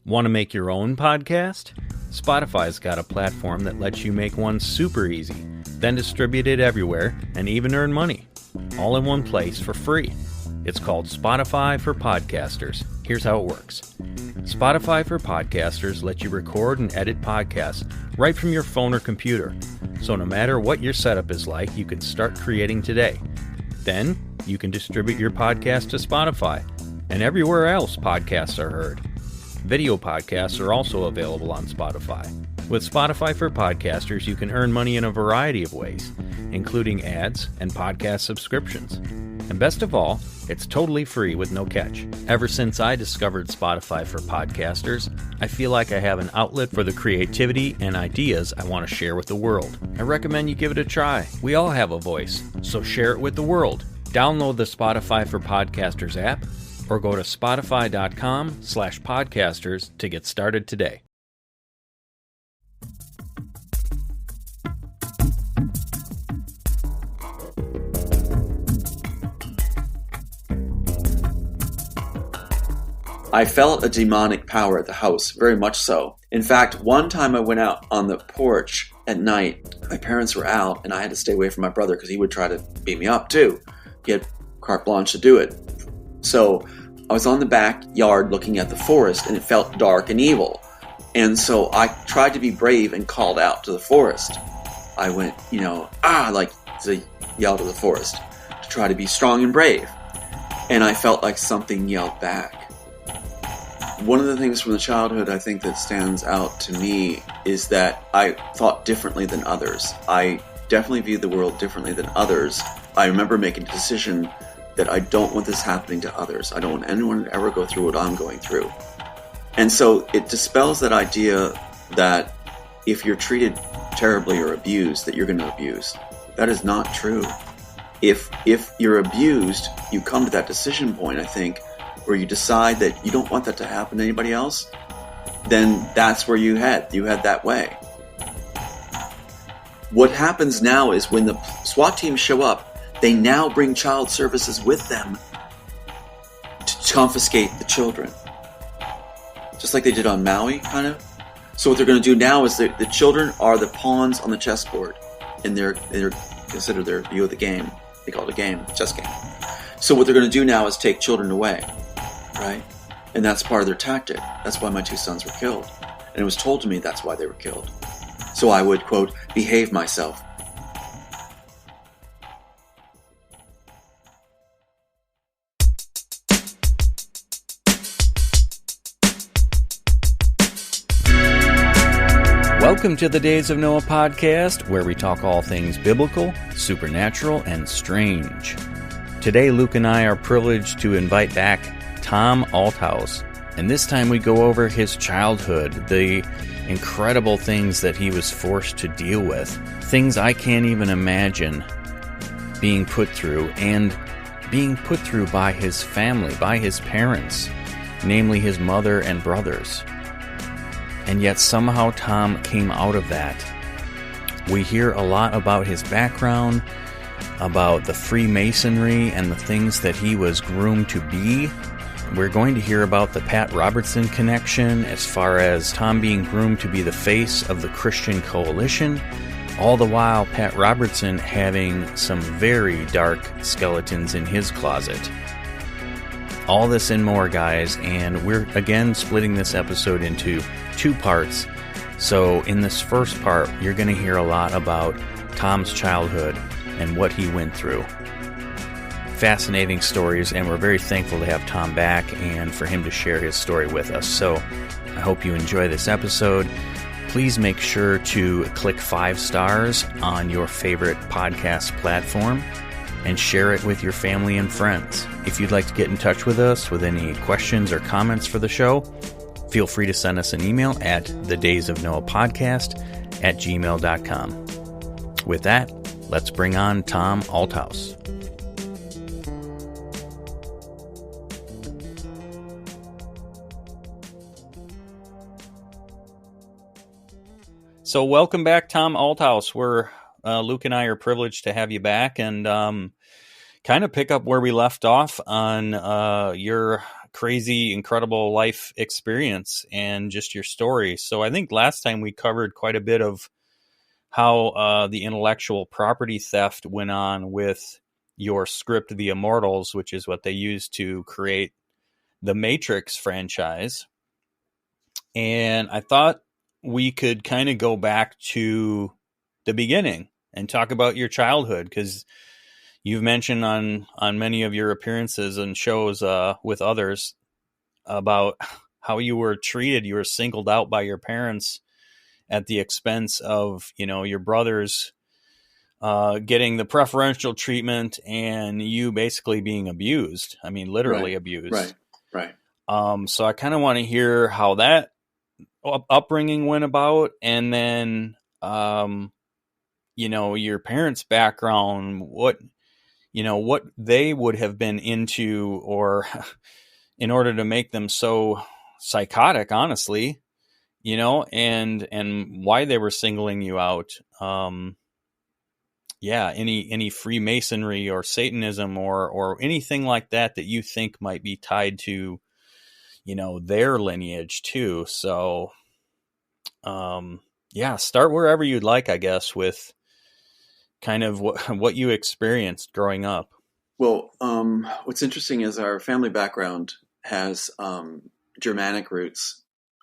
Want to make your own podcast? Spotify's got a platform that lets you make one super easy, then distribute it everywhere and even earn money, all in one place for free. It's called Spotify for Podcasters. Here's how it works. Spotify for Podcasters lets you record and edit podcasts right from your phone or computer. So no matter what your setup is like, you can start creating today. Then you can distribute your podcast to Spotify and everywhere else podcasts are heard. Video podcasts are also available on Spotify. With Spotify for Podcasters, you can earn money in a variety of ways, including ads and podcast subscriptions. And best of all, it's totally free with no catch. Ever since I discovered Spotify for Podcasters, I feel like I have an outlet for the creativity and ideas I want to share with the world. I recommend you give it a try. We all have a voice, so share it with the world. Download the Spotify for Podcasters app, or go to spotify.com/podcasters to get started today. I felt a demonic power at the house, very much so. In fact, one time I went out on the porch at night. My parents were out, and I had to stay away from my brother because he would try to beat me up too. He had carte blanche to do it. So I was on the backyard looking at the forest, and it felt dark and evil. And so I tried to be brave and called out to the forest. I went, like to yell to the forest to try to be strong and brave. And I felt like something yelled back. One of the things from the childhood I think that stands out to me is that I thought differently than others. I definitely viewed the world differently than others. I remember making a decision that I don't want this happening to others. I don't want anyone to ever go through what I'm going through. And so it dispels that idea that if you're treated terribly or abused, that you're going to abuse. That is not true. If you're abused, you come to that decision point, I think, where you decide that you don't want that to happen to anybody else, then that's where you head. You head that way. What happens now is when the SWAT teams show up, they now bring child services with them to confiscate the children. Just like they did on Maui, kind of. So what they're going to do now is the children are the pawns on the chessboard, and they're considered their view of the game. They call it a game, chess game. So what they're going to do now is take children away, right? And that's part of their tactic. That's why my two sons were killed. And it was told to me that's why they were killed. So I would, quote, behave myself. Welcome to the Days of Noah podcast, where we talk all things biblical, supernatural, and strange. Today, Luke and I are privileged to invite back Tom Althouse, and this time we go over his childhood, the incredible things that he was forced to deal with, things I can't even imagine being put through, and being put through by his family, by his parents, namely his mother and brothers. And yet somehow Tom came out of that. We hear a lot about his background, about the Freemasonry and the things that he was groomed to be. We're going to hear about the Pat Robertson connection as far as Tom being groomed to be the face of the Christian Coalition, all the while Pat Robertson having some very dark skeletons in his closet. All this and more, guys, and we're again splitting this episode into two parts. So in this first part, you're going to hear a lot about Tom's childhood and what he went through. Fascinating stories, and we're very thankful to have Tom back and for him to share his story with us. So I hope you enjoy this episode. Please make sure to click 5 stars on your favorite podcast platform and share it with your family and friends. If you'd like to get in touch with us with any questions or comments for the show, feel free to send us an email at thedaysofnoahpodcast@gmail.com. With that, let's bring on Tom Althouse. So welcome back, Tom Althouse. Luke and I are privileged to have you back and kind of pick up where we left off on your crazy, incredible life experience and just your story. So I think last time we covered quite a bit of how the intellectual property theft went on with your script, The Immortals, which is what they used to create the Matrix franchise. And I thought we could kind of go back to the beginning and talk about your childhood, because you've mentioned on many of your appearances and shows with others about how you were treated. You were singled out by your parents at the expense of, your brothers getting the preferential treatment and you basically being abused. I mean, literally abused. Right. So I kind of want to hear how that upbringing went about, and then, your parents' background, what they would have been into, or in order to make them so psychotic, honestly, and why they were singling you out. Any Freemasonry or Satanism or anything like that you think might be tied to, their lineage too. So, start wherever you'd like, I guess, with kind of what you experienced growing up. Well, what's interesting is our family background has Germanic roots.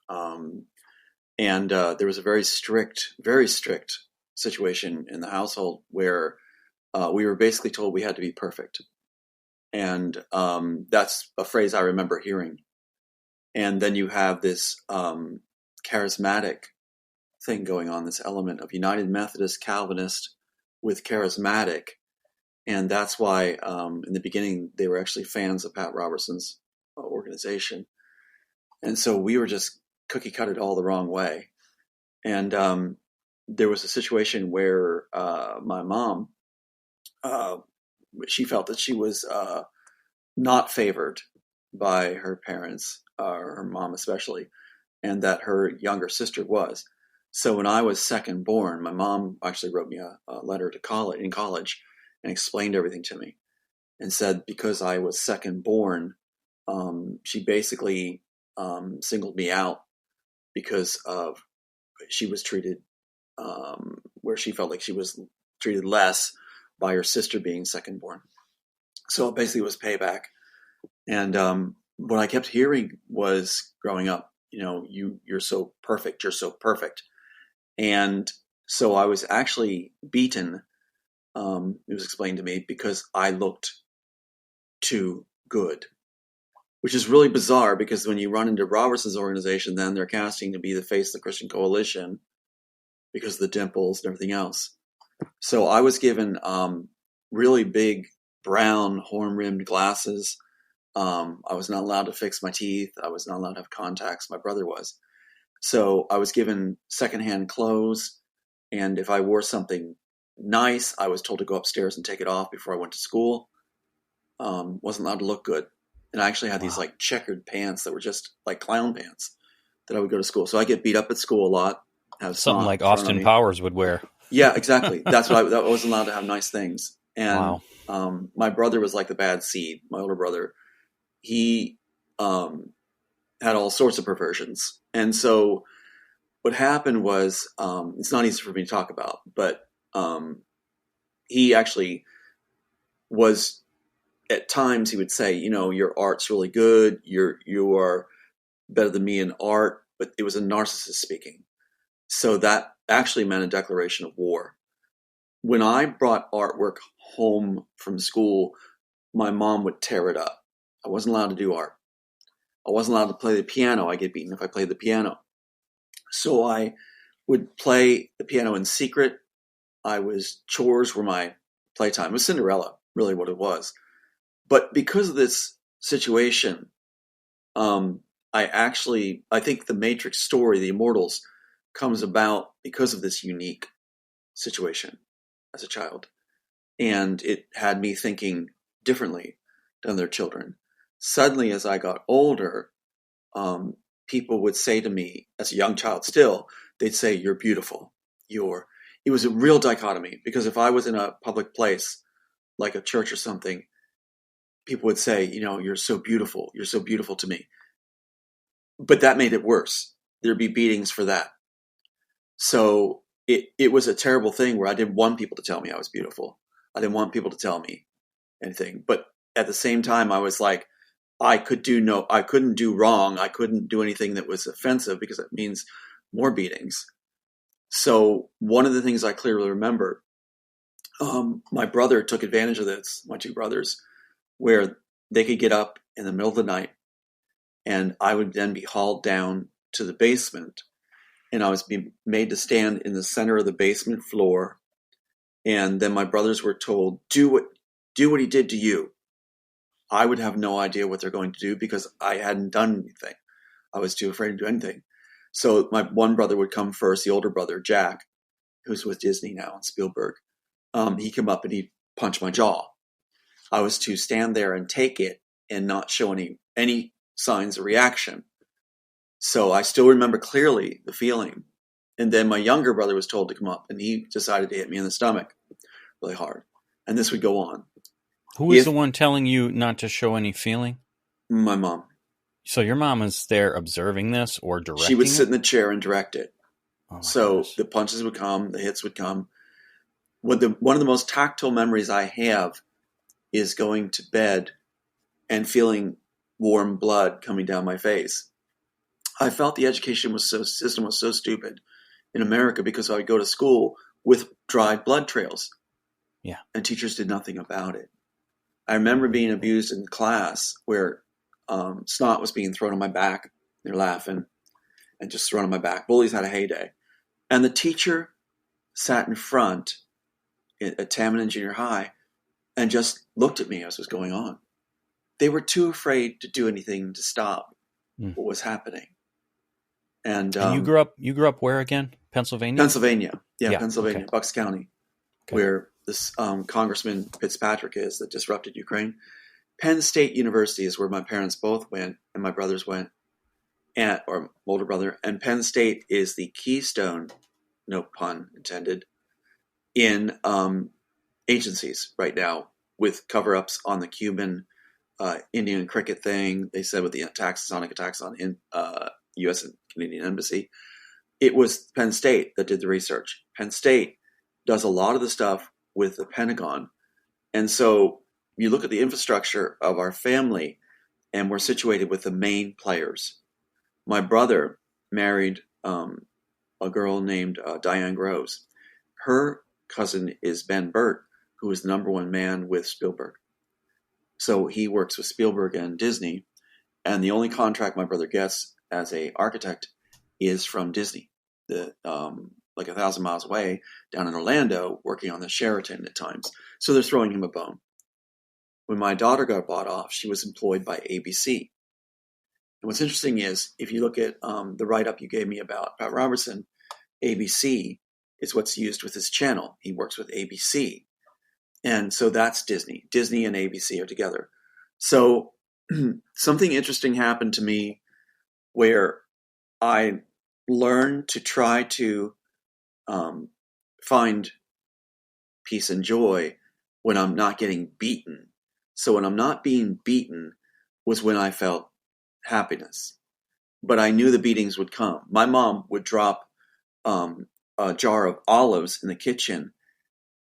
And there was a very strict situation in the household where we were basically told we had to be perfect. And that's a phrase I remember hearing. And then you have this charismatic thing going on, this element of United Methodist Calvinist with charismatic. And that's why in the beginning they were actually fans of Pat Robertson's organization. And so we were just cookie cutted all the wrong way. And there was a situation where my mom, she felt that she was not favored by her parents, her mom especially, and that her younger sister was. So when I was second born, my mom actually wrote me a letter to in college and explained everything to me, and said because I was second born, she basically singled me out because of she was treated where she felt like she was treated less by her sister being second born. So it basically was payback. And what I kept hearing was growing up, you're so perfect, you're so perfect. And so I was actually beaten, it was explained to me, because I looked too good. Which is really bizarre, because when you run into Robertson's organization, then they're casting to be the face of the Christian Coalition because of the dimples and everything else. So I was given really big brown horn-rimmed glasses. I was not allowed to fix my teeth. I was not allowed to have contacts. My brother was. So I was given secondhand clothes. And if I wore something nice, I was told to go upstairs and take it off before I went to school. Wasn't allowed to look good. And I actually had these like checkered pants that were just like clown pants that I would go to school. So I get beat up at school a lot. Something like Austin Powers would wear. Yeah, exactly. That's why I wasn't allowed to have nice things. And my brother was like the bad seed. My older brother, he had all sorts of perversions. And so what happened was, it's not easy for me to talk about, but he actually was, at times he would say, your art's really good. You are better than me in art, but it was a narcissist speaking. So that actually meant a declaration of war. When I brought artwork home from school, my mom would tear it up. I wasn't allowed to do art. I wasn't allowed to play the piano. I get beaten if I played the piano. So I would play the piano in secret. Chores were my playtime. It was Cinderella, really what it was. But because of this situation, I think the Matrix story, The Immortals, comes about because of this unique situation as a child. And it had me thinking differently than their children. Suddenly, as I got older, people would say to me, as a young child still, they'd say, "You're beautiful. It was a real dichotomy, because if I was in a public place, like a church or something, people would say, you're so beautiful. You're so beautiful to me. But that made it worse. There'd be beatings for that. So it was a terrible thing where I didn't want people to tell me I was beautiful. I didn't want people to tell me anything. But at the same time, I was like, I couldn't do wrong. I couldn't do anything that was offensive because it means more beatings. So one of the things I clearly remember, my brother took advantage of this, my two brothers, where they could get up in the middle of the night and I would then be hauled down to the basement and I was being made to stand in the center of the basement floor. And then my brothers were told, do what he did to you. I would have no idea what they're going to do because I hadn't done anything. I was too afraid to do anything. So my one brother would come first, the older brother, Jack, who's with Disney now and Spielberg. He'd come up and he'd punch my jaw. I was to stand there and take it and not show any signs of reaction. So I still remember clearly the feeling. And then my younger brother was told to come up and he decided to hit me in the stomach really hard. And this would go on. Who was the one telling you not to show any feeling? My mom. So your mom was there observing this or directing She would sit in the chair and direct it. Oh so goodness. The punches would come, the hits would come. One of the most tactile memories I have is going to bed and feeling warm blood coming down my face. I felt the education system was so stupid in America because I would go to school with dried blood trails. Yeah. And teachers did nothing about it. I remember being abused in class where snot was being thrown on my back. They're laughing and just thrown on my back. Bullies had a heyday. And the teacher sat in front at Taman Junior High and just looked at me as was going on. They were too afraid to do anything to stop what was happening. And you grew up where again? Pennsylvania? Pennsylvania. Yeah, Pennsylvania, okay. Bucks County, where this Congressman Fitzpatrick is that disrupted Ukraine. Penn State University is where my parents both went and my brothers went, or older brother. And Penn State is the keystone, no pun intended, in agencies right now with cover-ups on the Cuban Indian cricket thing. They said with the sonic attacks on U.S. and Canadian embassy. It was Penn State that did the research. Penn State does a lot of the stuff with the Pentagon. And so you look at the infrastructure of our family and we're situated with the main players. My brother married a girl named Diane Groves. Her cousin is Ben Burt, who is the number one man with Spielberg. So he works with Spielberg and Disney. And the only contract my brother gets as an architect is from Disney, like 1,000 miles away down in Orlando, working on the Sheraton at times. So they're throwing him a bone. When my daughter got bought off, she was employed by ABC. And what's interesting is, if you look at the write-up you gave me about Pat Robertson, ABC is what's used with his channel. He works with ABC. And so that's Disney. Disney and ABC are together. So something interesting happened to me where I learned to try to find peace and joy when I'm not getting beaten. So when I'm not being beaten was when I felt happiness. But I knew the beatings would come. My mom would drop a jar of olives in the kitchen,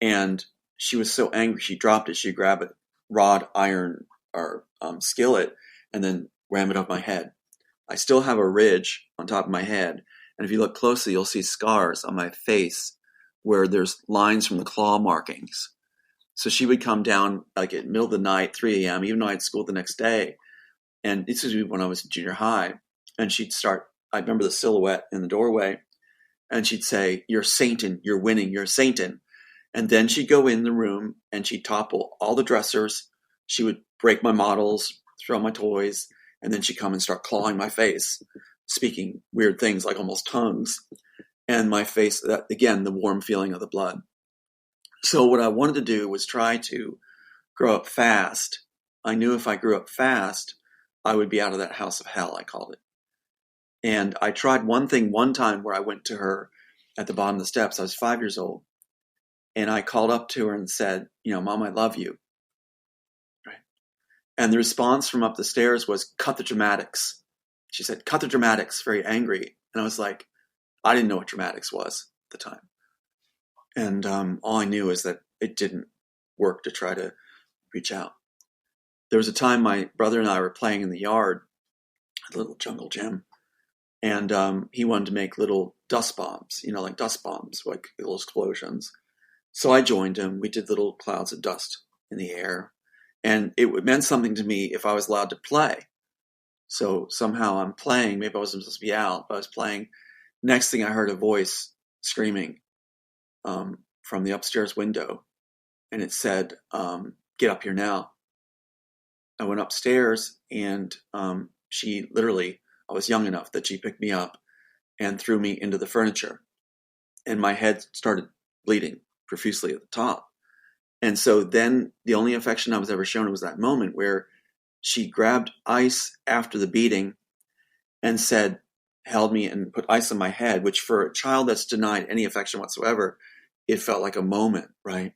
and she was so angry she dropped it. She'd grab a wrought iron or skillet and then ram it up my head. I still have a ridge on top of my head, and if you look closely, you'll see scars on my face where there's lines from the claw markings. So she would come down like at middle of the night, 3 a.m., even though I had school the next day. And this was when I was in junior high. And she'd start, I remember the silhouette in the doorway, and she'd say, "You're Satan, you're winning, you're Satan." And then she'd go in the room and she'd topple all the dressers. She would break my models, throw my toys, and then she'd come and start clawing my face, speaking weird things like almost tongues. And my face, that, again, the warm feeling of the blood. So what I wanted to do was try to grow up fast. I knew if I grew up fast, I would be out of that house of hell, I called it. And I tried one thing one time where I went to her at the bottom of the steps. I was 5 years old. And I called up to her and said, "Mom, I love you." Right? And the response from up the stairs was, "Cut the dramatics." She said, "Cut the dramatics," very angry. And I was like, I didn't know what dramatics was at the time. And all I knew is that it didn't work to try to reach out. There was a time my brother and I were playing in the yard, a little jungle gym, and he wanted to make little dust bombs, like dust bombs, like little explosions. So I joined him. We did little clouds of dust in the air, and it meant something to me if I was allowed to play. So somehow I'm playing. Maybe I wasn't supposed to be out, but I was playing. Next thing I heard a voice screaming from the upstairs window, and it said, "Get up here now." I went upstairs, and she literally, I was young enough that she picked me up and threw me into the furniture, and my head started bleeding profusely at the top. And so then the only affection I was ever shown was that moment where she grabbed ice after the beating and said, held me and put ice on my head, which for a child that's denied any affection whatsoever, it felt like a moment, right?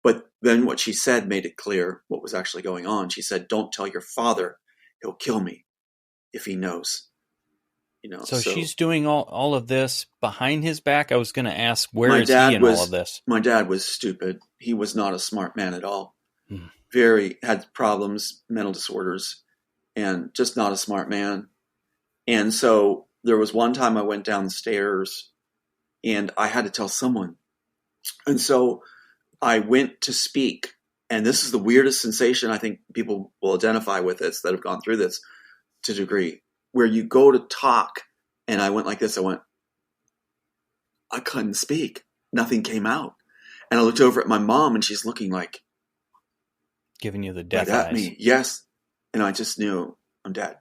But then what she said made it clear what was actually going on. She said, "Don't tell your father. He'll kill me if he knows." So she's doing all of this behind his back. I was going to ask, where is he in all of this? My dad was stupid. He was not a smart man at all. Hmm. Had problems, mental disorders, and just not a smart man. And so there was one time I went down the stairs and I had to tell someone. And so I went to speak. And this is the weirdest sensation. I think people will identify with this that have gone through this to a degree, where you go to talk. And I went like this. I couldn't speak. Nothing came out. And I looked over at my mom and she's looking like, giving you the death at eyes. Me. Yes. And I just knew, I'm dead.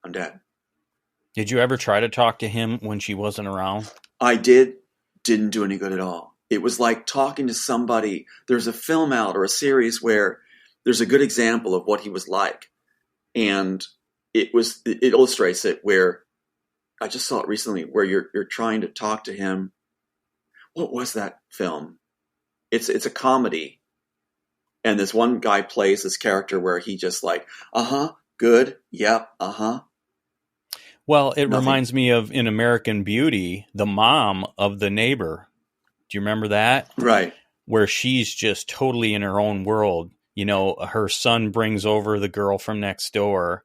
I'm dead. Did you ever try to talk to him when she wasn't around? I did. Didn't do any good at all. It was like talking to somebody. There's a film out or a series where there's a good example of what he was like. And it illustrates it, where I just saw it recently, where you're trying to talk to him. What was that film? It's a comedy. And this one guy plays this character where he just like, good, yep, Well, it reminds me of, in American Beauty, the mom of the neighbor. Do you remember that? Right. Where she's just totally in her own world. Her son brings over the girl from next door,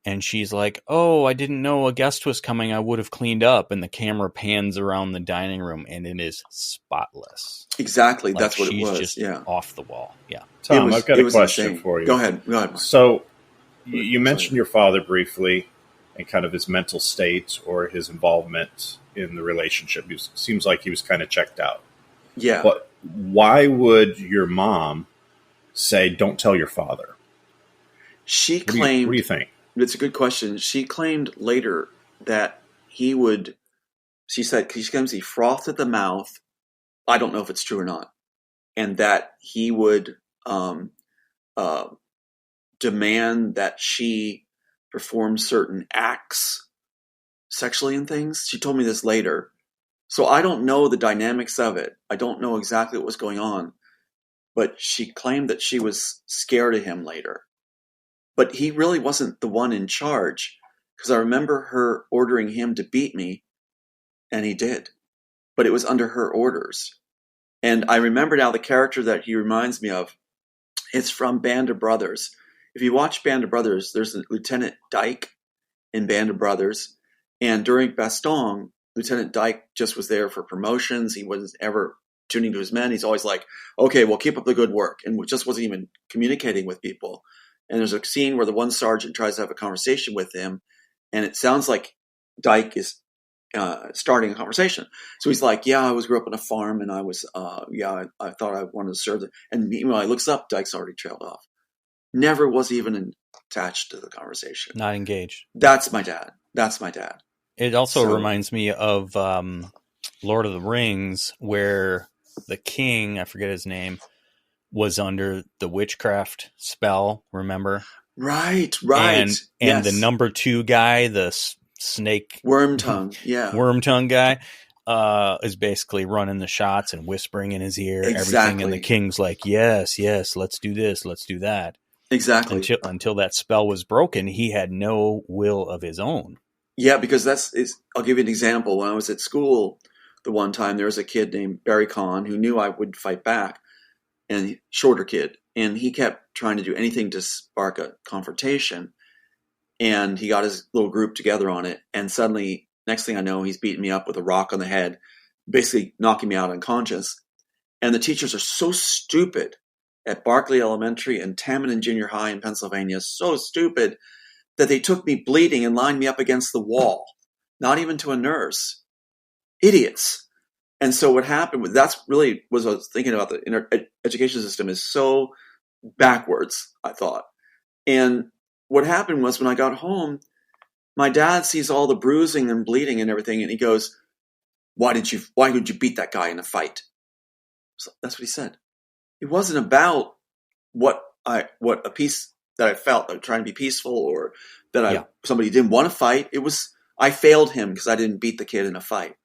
and she's like, "Oh, I didn't know a guest was coming. I would have cleaned up." And the camera pans around the dining room, and it is spotless. Exactly. Like, that's what it was. She's just off the wall. Yeah. Tom, I've got a question for you. Go ahead. So you mentioned your father briefly and kind of his mental state or his involvement in the relationship. Seems like he was kind of checked out. Yeah. But why would your mom say, "Don't tell your father"? She claimed... What do you think? It's a good question. She claimed later that he would... She claims he frothed at the mouth. I don't know if it's true or not. And that he would demand that she perform certain acts sexually and things. She told me this later. So I don't know the dynamics of it. I don't know exactly what was going on. But she claimed that she was scared of him later. But he really wasn't the one in charge, because I remember her ordering him to beat me, and he did. But it was under her orders. And I remember now the character that he reminds me of. It's from Band of Brothers. If you watch Band of Brothers, there's a Lieutenant Dyke in Band of Brothers. And during Bastong, Lieutenant Dyke just was there for promotions. He wasn't ever tuning to his men. He's always like, "Okay, well, keep up the good work." And just wasn't even communicating with people. And there's a scene where the one sergeant tries to have a conversation with him. And it sounds like Dyke is starting a conversation. So he's like, "Yeah, I grew up on a farm, and I was, I thought I wanted to serve." And meanwhile, he looks up, Dyke's already trailed off. Never was even attached to the conversation. Not engaged. That's my dad. It also reminds me of Lord of the Rings, where the king, I forget his name, was under the witchcraft spell, remember? Right. And the number 2 guy, the snake... Wormtongue, yeah. Wormtongue guy, is basically running the shots and whispering in his ear, everything. And the king's like, yes, let's do this, let's do that. Exactly. Until that spell was broken, he had no will of his own. Yeah, because I'll give you an example. When I was at school the one time, there was a kid named Barry Kahn who knew I would fight back, and shorter kid. And he kept trying to do anything to spark a confrontation. And he got his little group together on it. And suddenly, next thing I know, he's beating me up with a rock on the head, basically knocking me out unconscious. And the teachers are so stupid at Barclay Elementary and Tamanin Junior High in Pennsylvania, so stupid that they took me bleeding and lined me up against the wall, not even to a nurse. Idiots. And so what happened, that's really what I was thinking about. The education system is so backwards, I thought. And what happened was when I got home, my dad sees all the bruising and bleeding and everything, and he goes, why did you beat that guy in a fight? So that's what he said. It wasn't about what a piece that I felt, like trying to be peaceful, or that somebody didn't want to fight. It was, I failed him because I didn't beat the kid in a fight.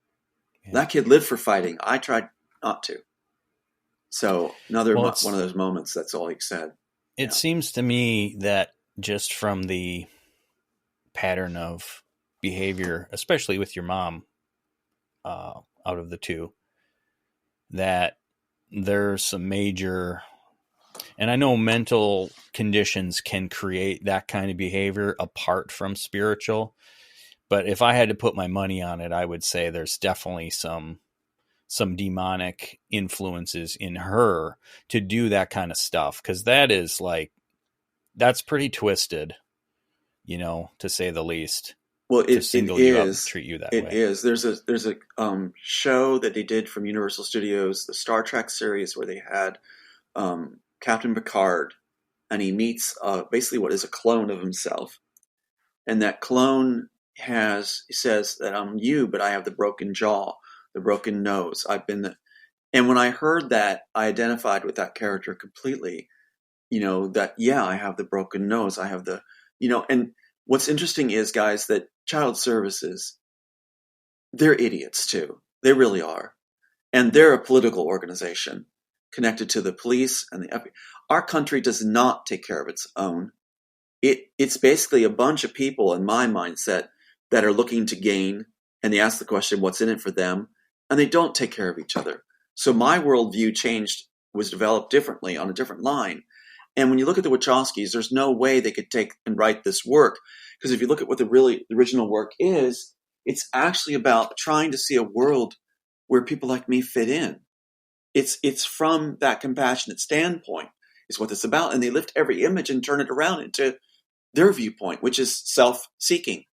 Yeah. That kid lived for fighting. I tried not to. So one of those moments, that's all he said. It seems to me that just from the pattern of behavior, especially with your mom, out of the two, that there's some major, and I know mental conditions can create that kind of behavior apart from spiritual, but if I had to put my money on it, I would say there's definitely some demonic influences in her to do that kind of stuff. 'Cause that's pretty twisted, to say the least. Well, to single you up and treat you that way. It is. There's a show that they did from Universal Studios, the Star Trek series, where they had Captain Picard, and he meets basically what is a clone of himself, and that clone says that I'm you, but I have the broken jaw, the broken nose. And when I heard that, I identified with that character completely. I have the broken nose. I have and what's interesting is, guys, that child services, they're idiots too. They really are. And they're a political organization connected to the police and the FBI. Our country does not take care of its own. It's basically a bunch of people, in my mindset, that are looking to gain, and they ask the question, what's in it for them? And they don't take care of each other. So my worldview was developed differently on a different line. And when you look at the Wachowskis, there's no way they could take and write this work. Because if you look at what the original work is, it's actually about trying to see a world where people like me fit in. It's from that compassionate standpoint is what it's about. And they lift every image and turn it around into their viewpoint, which is self-seeking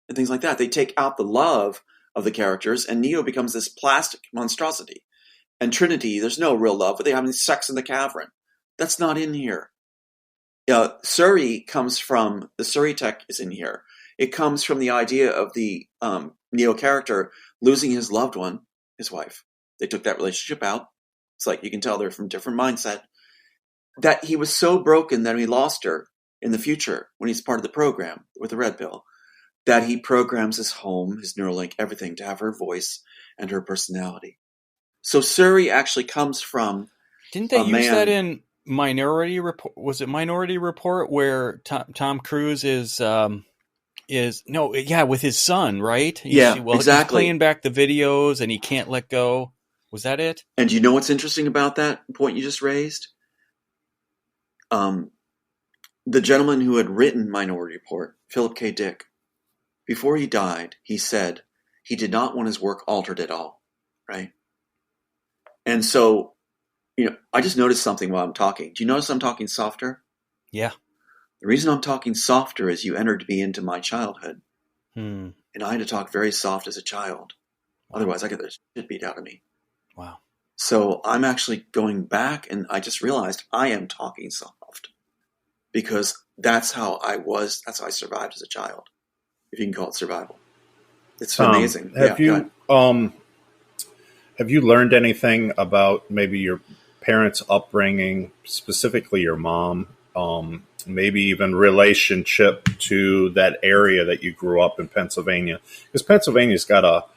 and things like that. They take out the love of the characters, and Neo becomes this plastic monstrosity. And Trinity, there's no real love, but they have sex in the cavern. That's not in here. Suri comes from, the Suri tech is in here. It comes from the idea of the Neo character losing his loved one, his wife. They took that relationship out. It's like you can tell they're from different mindset. That he was so broken that he lost her in the future when he's part of the program with the red pill, that he programs his home, his Neuralink, everything to have her voice and her personality. So Suri actually comes from Didn't they use that in Minority Report? Was it Minority Report where Tom Cruise with his son, right? Exactly. He's playing back the videos and he can't let go. Was that it? And you know what's interesting about that point you just raised? The gentleman who had written Minority Report, Philip K. Dick, before he died, he said he did not want his work altered at all, right? And so, I just noticed something while I'm talking. Do you notice I'm talking softer? Yeah. The reason I'm talking softer is you entered me into my childhood. And I had to talk very soft as a child. Wow. Otherwise, I get the shit beat out of me. Wow. So I'm actually going back, and I just realized I am talking soft because that's how I was. That's how I survived as a child, if you can call it survival. It's amazing. Have you learned anything about maybe your parents' upbringing, specifically your mom, maybe even relationship to that area that you grew up in, Pennsylvania? Because Pennsylvania's got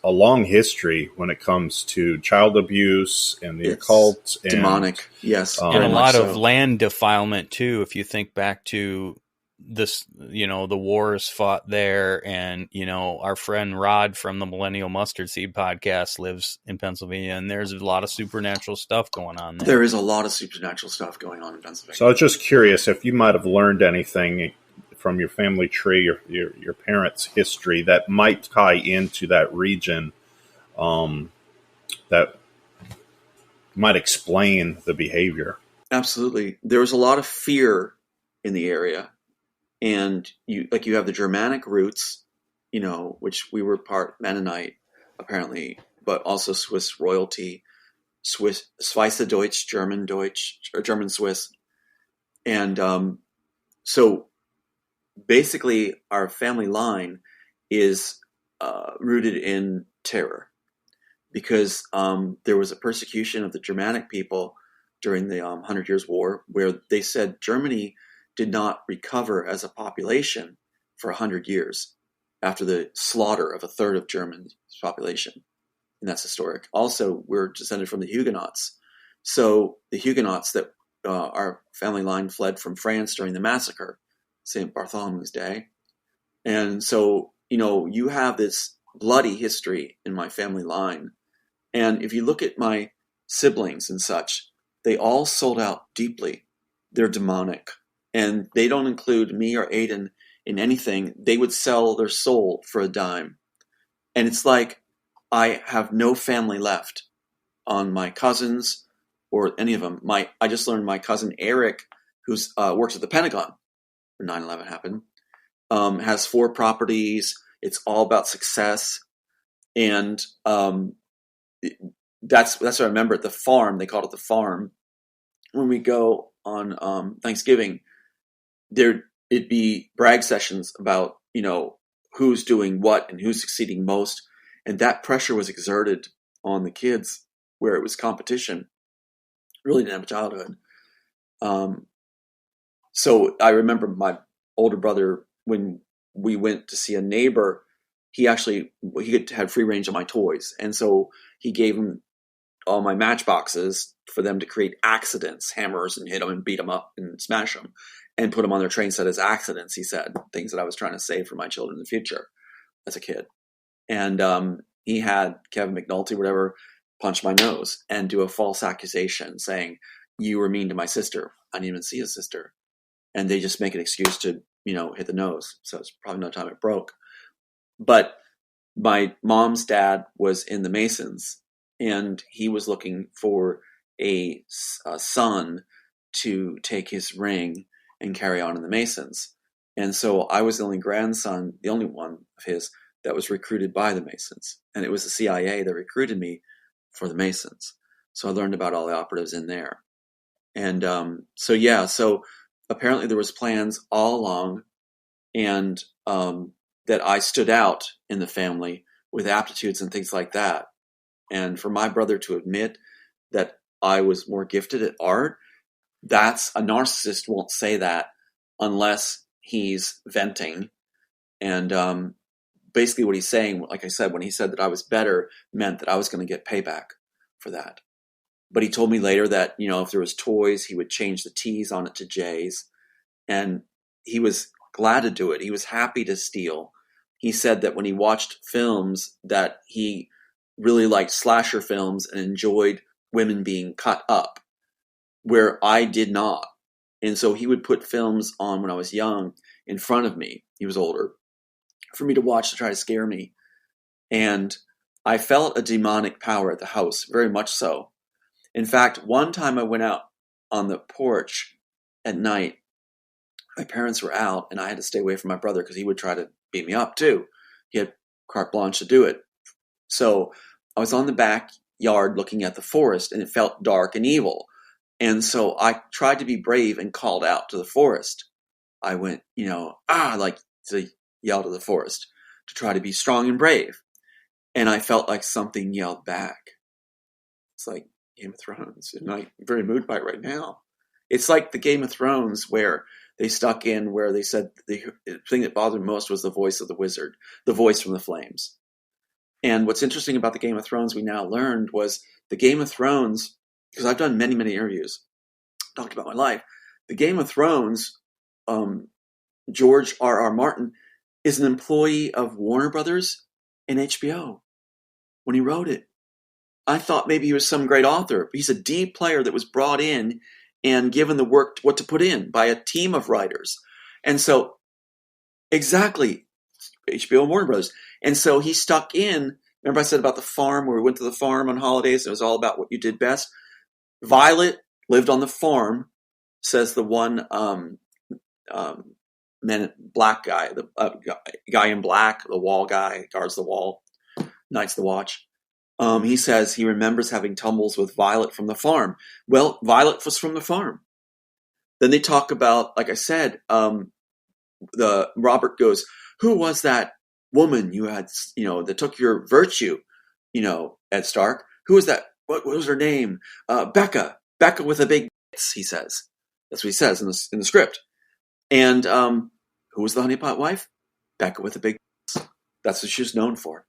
a long history when it comes to child abuse and the It's occult. And demonic, yes. And very a much lot of so. land defilement too. If you think back to this, the wars fought there, and our friend Rod from the Millennial Mustard Seed podcast lives in Pennsylvania, and there's a lot of supernatural stuff going on there. There is a lot of supernatural stuff going on in Pennsylvania. So I was just curious if you might have learned anything from your family tree or your parents' history that might tie into that region, that might explain the behavior. Absolutely. There was a lot of fear in the area. And you have the Germanic roots, which we were part Mennonite, apparently, but also Swiss royalty, Schweizer Deutsch, German Deutsch, or German Swiss. And so basically our family line is rooted in terror, because there was a persecution of the Germanic people during the 100 Years' War, where they said Germany did not recover as a population for 100 years after the slaughter of a third of Germany's population. And that's historic. Also, we're descended from the Huguenots. So the Huguenots that our family line fled from France during the massacre, St. Bartholomew's Day. And so, you have this bloody history in my family line. And if you look at my siblings and such, they all sold out deeply. They're demonic. And they don't include me or Aiden in anything. They would sell their soul for a dime. And it's like I have no family left on my cousins or any of them. I just learned my cousin Eric, who works at the Pentagon when 9/11 happened, has 4 properties. It's all about success. And that's what I remember at the farm. They called it the farm. When we go on Thanksgiving, it'd be brag sessions about, who's doing what and who's succeeding most. And that pressure was exerted on the kids, where it was competition. Really didn't have a childhood. So I remember my older brother, when we went to see a neighbor, he had free range of my toys. And so he gave him all my matchboxes for them to create accidents, hammers, and hit them and beat them up and smash them, and put them on their train set as accidents, he said, things that I was trying to save for my children in the future as a kid. And he had Kevin McNulty, whatever, punch my nose and do a false accusation saying, you were mean to my sister. I didn't even see his sister. And they just make an excuse to, hit the nose. So it's probably no time it broke. But my mom's dad was in the Masons, and he was looking for a son to take his ring and carry on in the Masons. And so I was the only grandson, the only one of his, that was recruited by the Masons. And it was the CIA that recruited me for the Masons. So I learned about all the operatives in there. And so apparently there was plans all along, and that I stood out in the family with aptitudes and things like that. And for my brother to admit that I was more gifted at art, that's a narcissist won't say that unless he's venting. And basically what he's saying, like I said, when he said that I was better, meant that I was going to get payback for that. But he told me later that, if there was toys, he would change the T's on it to J's. And he was glad to do it. He was happy to steal. He said that when he watched films, that he really liked slasher films and enjoyed women being cut up, where I did not. And so he would put films on when I was young in front of me. He was older, for me to watch to try to scare me. And I felt a demonic power at the house, very much so. In fact, one time I went out on the porch at night. My parents were out, and I had to stay away from my brother because he would try to beat me up too. He had carte blanche to do it. So I was on the backyard looking at the forest, and it felt dark and evil. And so I tried to be brave and called out to the forest. I went, like to yell to the forest to try to be strong and brave. And I felt like something yelled back. It's like Game of Thrones, and I'm very moved by it right now. It's like the Game of Thrones where they stuck in where they said the thing that bothered me most was the voice of the wizard, the voice from the flames. And what's interesting about the Game of Thrones we now learned was the Game of Thrones, because I've done many, many interviews, talked about my life. The Game of Thrones, George R.R. Martin is an employee of Warner Brothers and HBO when he wrote it. I thought maybe he was some great author, but he's a D player that was brought in and given the work what to put in by a team of writers. And so, exactly, HBO and Warner Brothers. And so he stuck in. Remember I said about the farm where we went to the farm on holidays? It was all about what you did best. Violet lived on the farm, says the one black guy, the guy in black, the wall guy, guards the wall, knights the watch. He says he remembers having tumbles with Violet from the farm. Well, Violet was from the farm. Then they talk about, like I said, the Robert goes, who was that woman you had, that took your virtue, Ed Stark? Who was that? What was her name? Becca with a big he says. That's what he says in the script. And who was the honeypot wife? Becca with a big That's what she was known for.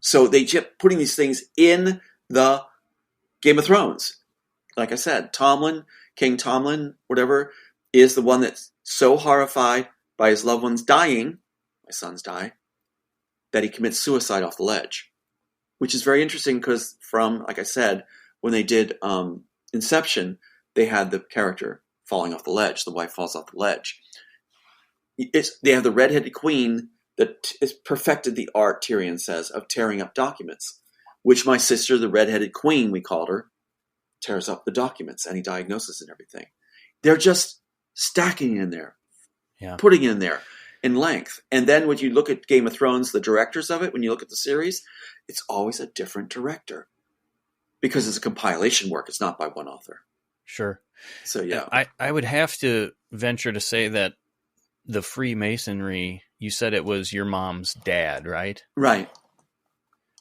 So they kept putting these things in the Game of Thrones. Like I said, King Tomlin, whatever, is the one that's so horrified by his loved ones dying, my sons die, that he commits suicide off the ledge. Which is very interesting because like I said, when they did Inception, they had the character falling off the ledge. The wife falls off the ledge. They have the red-headed queen that has perfected the art, Tyrion says, of tearing up documents, which my sister, the red-headed queen, we called her, tears up the documents, any diagnosis and everything. They're just stacking in there, putting in there in length. And then when you look at Game of Thrones, the directors of it, when you look at the series, it's always a different director because it's a compilation work. It's not by one author. Sure. So, yeah. I would have to venture to say that the Freemasonry, you said it was your mom's dad, right? Right.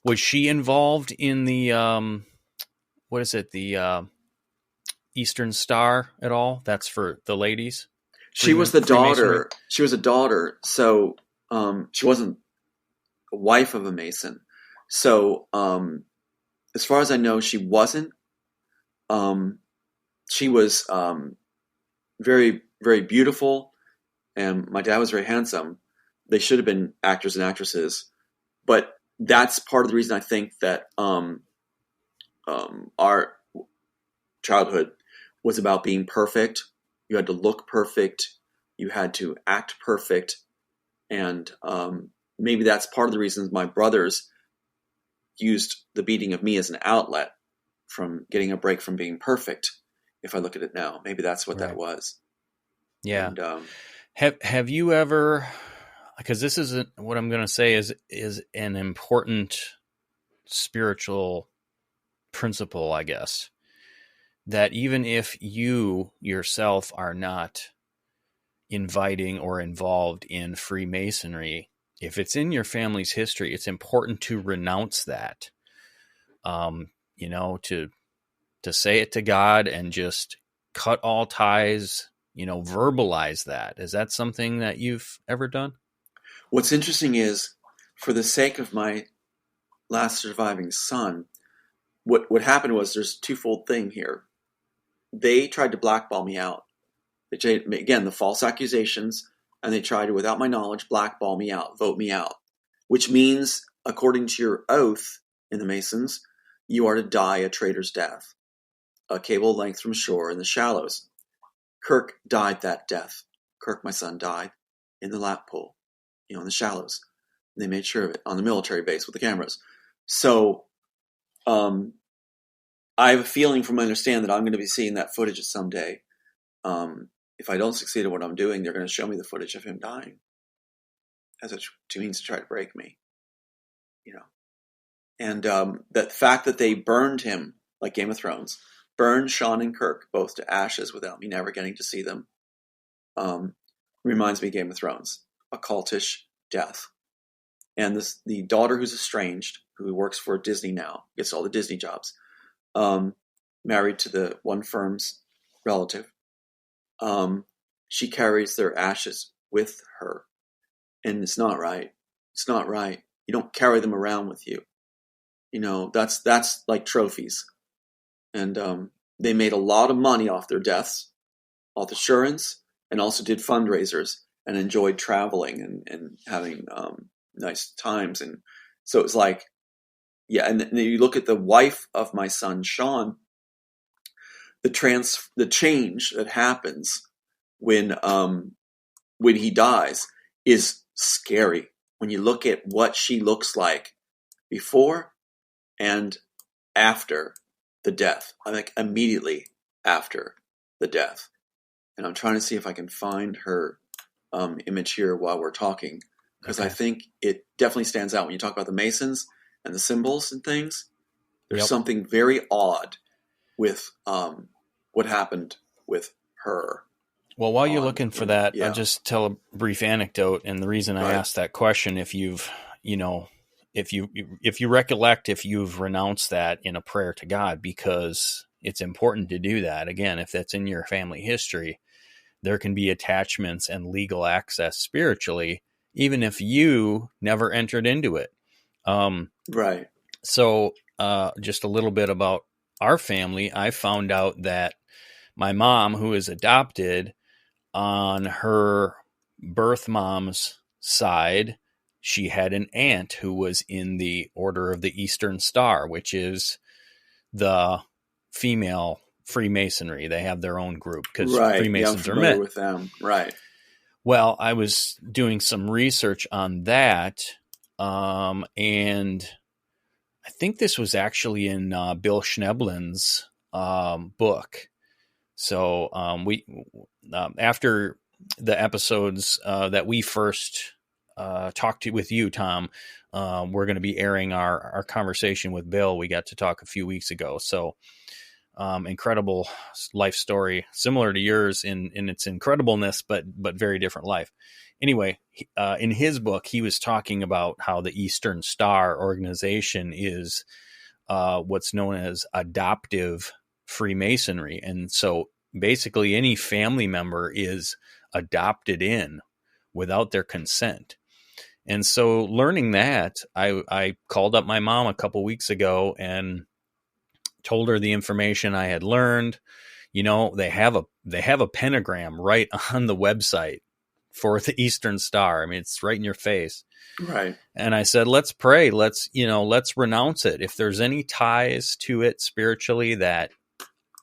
Was she involved in the, the Eastern Star at all? That's for the ladies? She was the daughter. She was a daughter. So she wasn't a wife of a Mason. So as far as I know, she wasn't. She was very, very beautiful. And my dad was very handsome. They should have been actors and actresses. But that's part of the reason I think that our childhood was about being perfect. You had to look perfect. You had to act perfect. And maybe that's part of the reasons my brothers used the beating of me as an outlet from getting a break from being perfect. If I look at it now, maybe that's what that was. Yeah. And, have you ever, because this is what I'm going to say is an important spiritual principle, I guess, that even if you yourself are not inviting or involved in Freemasonry, if it's in your family's history, it's important to renounce that, to say it to God and just cut all ties, verbalize that. Is that something that you've ever done? What's interesting is, for the sake of my last surviving son, what happened was there's a twofold thing here. They tried to blackball me out. They tried, again, the false accusations, and they tried to, without my knowledge, blackball me out, vote me out, which means, according to your oath in the Masons, you are to die a traitor's death, a cable length from shore in the shallows. Kirk died that death. Kirk, my son, died in the lap pool, in the shallows. They made sure of it on the military base with the cameras. So I have a feeling from my understanding that I'm going to be seeing that footage someday. If I don't succeed at what I'm doing, they're going to show me the footage of him dying as a means to try to break me, And that fact that they burned him, like Game of Thrones, burned Sean and Kirk both to ashes without me never getting to see them, reminds me of Game of Thrones, a cultish death. And the daughter who's estranged, who works for Disney now, gets all the Disney jobs, married to the one firm's relative, she carries their ashes with her. And it's not right. It's not right. You don't carry them around with you. That's like trophies. And they made a lot of money off their deaths, off insurance, and also did fundraisers and enjoyed traveling and having nice times. And so it was like, yeah. And then you look at the wife of my son, Sean, the change that happens when he dies is scary. When you look at what she looks like before and after the death, I'm like immediately after the death. And I'm trying to see if I can find her image here while we're talking, because I think it definitely stands out when you talk about the Masons and the symbols and things. There's something very odd with what happened with her. Well, while you're looking for that, I'll just tell a brief anecdote. And the reason I asked that question, if you recollect, if you've renounced that in a prayer to God, because it's important to do that. Again, if that's in your family history, there can be attachments and legal access spiritually, even if you never entered into it. Right. So just a little bit about our family. I found out that my mom, who is adopted, on her birth mom's side, she had an aunt who was in the Order of the Eastern Star, which is the female Freemasonry. They have their own group because Freemasons are men. With them. Right. Well, I was doing some research on that, and I think this was actually in Bill Schneblin's book. So we after the episodes that we first talked with you, Tom, we're going to be airing our conversation with Bill. We got to talk a few weeks ago. So incredible life story, similar to yours in its incredibleness, but very different life. Anyway, in his book, he was talking about how the Eastern Star organization is what's known as adoptive Freemasonry. And so basically any family member is adopted in without their consent. And so learning that, I called up my mom a couple weeks ago and told her the information I had learned. They have a pentagram right on the website for the Eastern Star. I mean, it's right in your face. Right. And I said, let's pray. Let's renounce it. If there's any ties to it spiritually that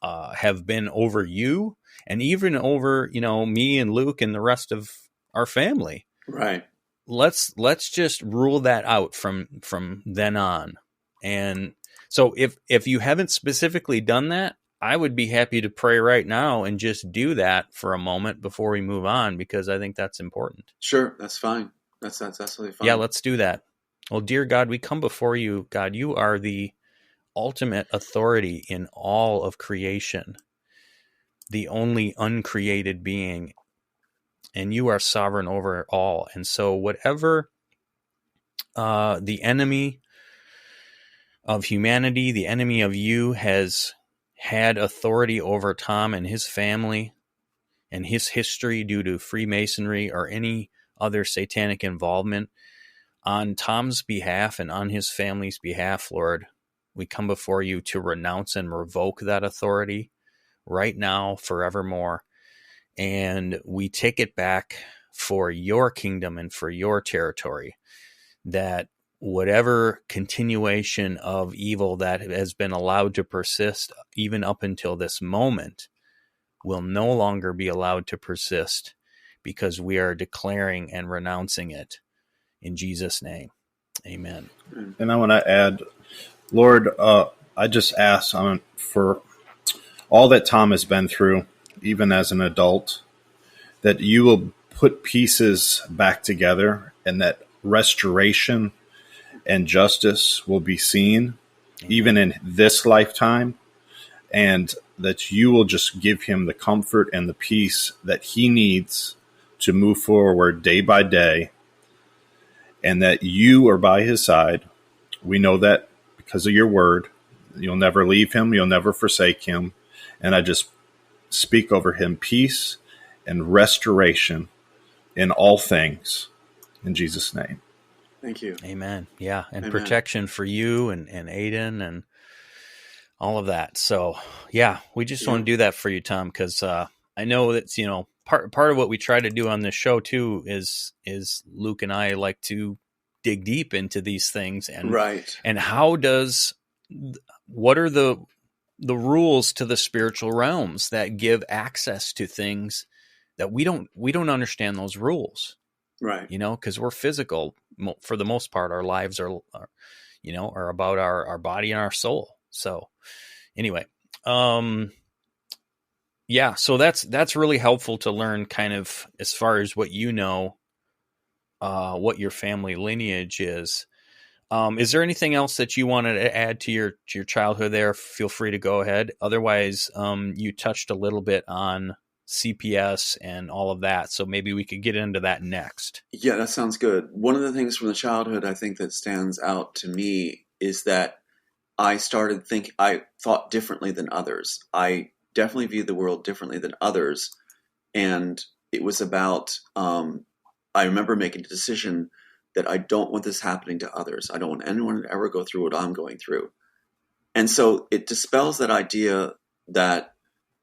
have been over you and even over, me and Luke and the rest of our family. Right. Let's just rule that out from then on. And so if you haven't specifically done that, I would be happy to pray right now and just do that for a moment before we move on, because I think that's important. Sure. That's fine. That's absolutely fine. Yeah, let's do that. Well, dear God, we come before you. God, you are the ultimate authority in all of creation, the only uncreated being, and you are sovereign over all. And so whatever the enemy of humanity, the enemy of you, has had authority over Tom and his family and his history due to Freemasonry or any other satanic involvement, on Tom's behalf and on his family's behalf, Lord, we come before you to renounce and revoke that authority right now, forevermore. And we take it back for your kingdom and for your territory, that whatever continuation of evil that has been allowed to persist even up until this moment will no longer be allowed to persist, because we are declaring and renouncing it in Jesus' name. Amen. And I want to add, Lord, I just ask for all that Tom has been through, even as an adult, that you will put pieces back together and that restoration and justice will be seen even in this lifetime, and that you will just give him the comfort and the peace that he needs to move forward day by day, and that you are by his side. We know that because of your word. You'll never leave him. You'll never forsake him. And I just speak over him peace and restoration in all things. In Jesus' name. Thank you. Amen. Yeah. And Amen. protection for you and Aiden and all of that. So yeah, we just want to do that for you, Tom, because I know that's, part of what we try to do on this show too is Luke and I like to dig deep into these things and right. And what are the rules to the spiritual realms that give access to things that we don't understand those rules, right? Because we're physical for the most part. Our lives are about our body and our soul. So anyway, yeah, so that's really helpful to learn, kind of as far as what what your family lineage is. Is there anything else that you wanted to add to your childhood there? Feel free to go ahead. Otherwise, you touched a little bit on CPS and all of that, so maybe we could get into that next. Yeah, that sounds good. One of the things from the childhood I think that stands out to me is that I thought differently than others. I definitely viewed the world differently than others, and it was about, I remember making a decision that I don't want this happening to others. I don't want anyone to ever go through what I'm going through. And so it dispels that idea that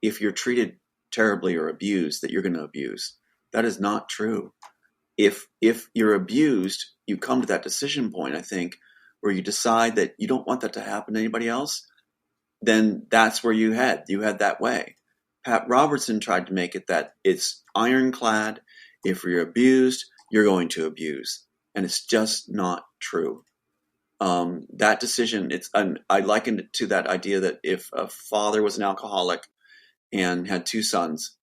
if you're treated terribly or abused, that you're going to abuse. That is not true. If you're abused, you come to that decision point, I think, where you decide that you don't want that to happen to anybody else, then that's where you head. You head that way. Pat Robertson tried to make it that it's ironclad. If you're abused, you're going to abuse. And it's just not true. That decision, I likened it to that idea that if a father was an alcoholic and had two sons,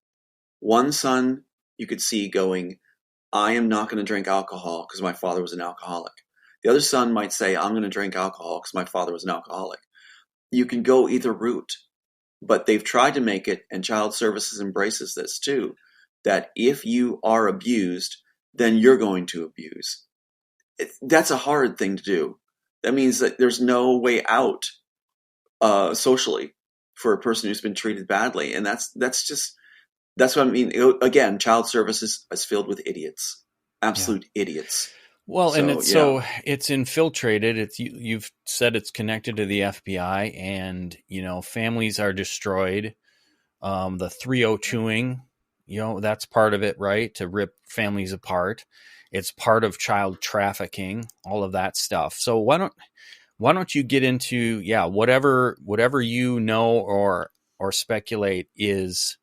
one son you could see going, I am not going to drink alcohol because my father was an alcoholic. The other son might say, I'm going to drink alcohol because my father was an alcoholic. You can go either route, but they've tried to make it, and Child Services embraces this too, that if you are abused, then you're going to abuse. That's a hard thing to do. That means that there's no way out socially for a person who's been treated badly. And that's what I mean. Again, Child Services is filled with idiots, absolute idiots. Well, so, and it's infiltrated. You've said it's connected to the FBI, and families are destroyed. The 302ing, that's part of it, right? To rip families apart. It's part of child trafficking, all of that stuff. So why don't you get into whatever or speculate is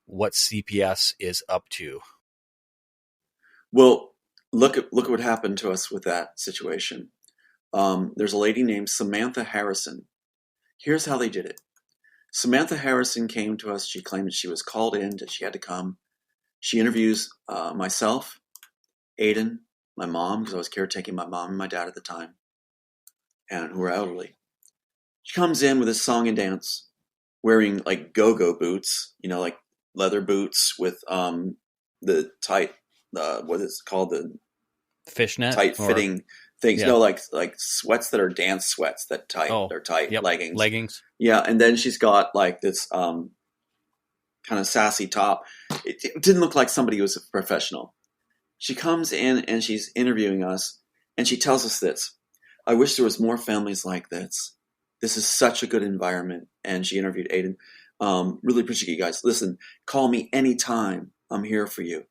what CPS is up to? Well, look at what happened to us with that situation. There's a lady named Samantha Harrison. Here's how they did it. Samantha Harrison came to us. She claimed that she was called in, that she had to come. She interviews myself, Aiden, my mom, because I was caretaking my mom and my dad at the time, and who were elderly. She comes in with a song and dance, wearing like go-go boots, like leather boots with the tight, what is it called, the fishnet, tight fitting things. No, like sweats that are dance sweats that tight. They're tight. Yep. Leggings. Yeah, and then she's got like this kind of sassy top. It didn't look like somebody who was a professional. She comes in and she's interviewing us, and she tells us this: I wish there was more families like this. This is such a good environment. And she interviewed Aiden. Really appreciate you guys. Listen, call me anytime. I'm here for you.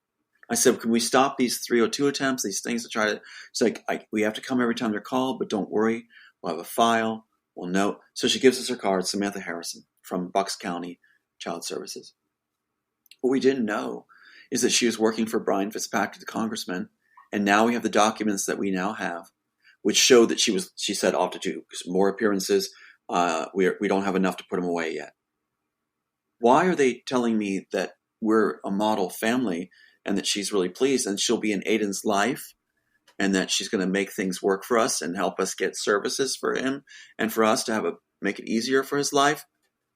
I said, can we stop these 302 attempts, these things to try to... It's like, we have to come every time they're called, but don't worry. We'll have a file. We'll know. So she gives us her card, Samantha Harrison from Bucks County Child Services. What we didn't know is that she was working for Brian Fitzpatrick, the congressman, and now we have the documents that we now have, which show that she said off to do more appearances. We don't have enough to put them away yet. Why are they telling me that we're a model family and that she's really pleased and she'll be in Aiden's life and that she's going to make things work for us and help us get services for him and for us to make it easier for his life,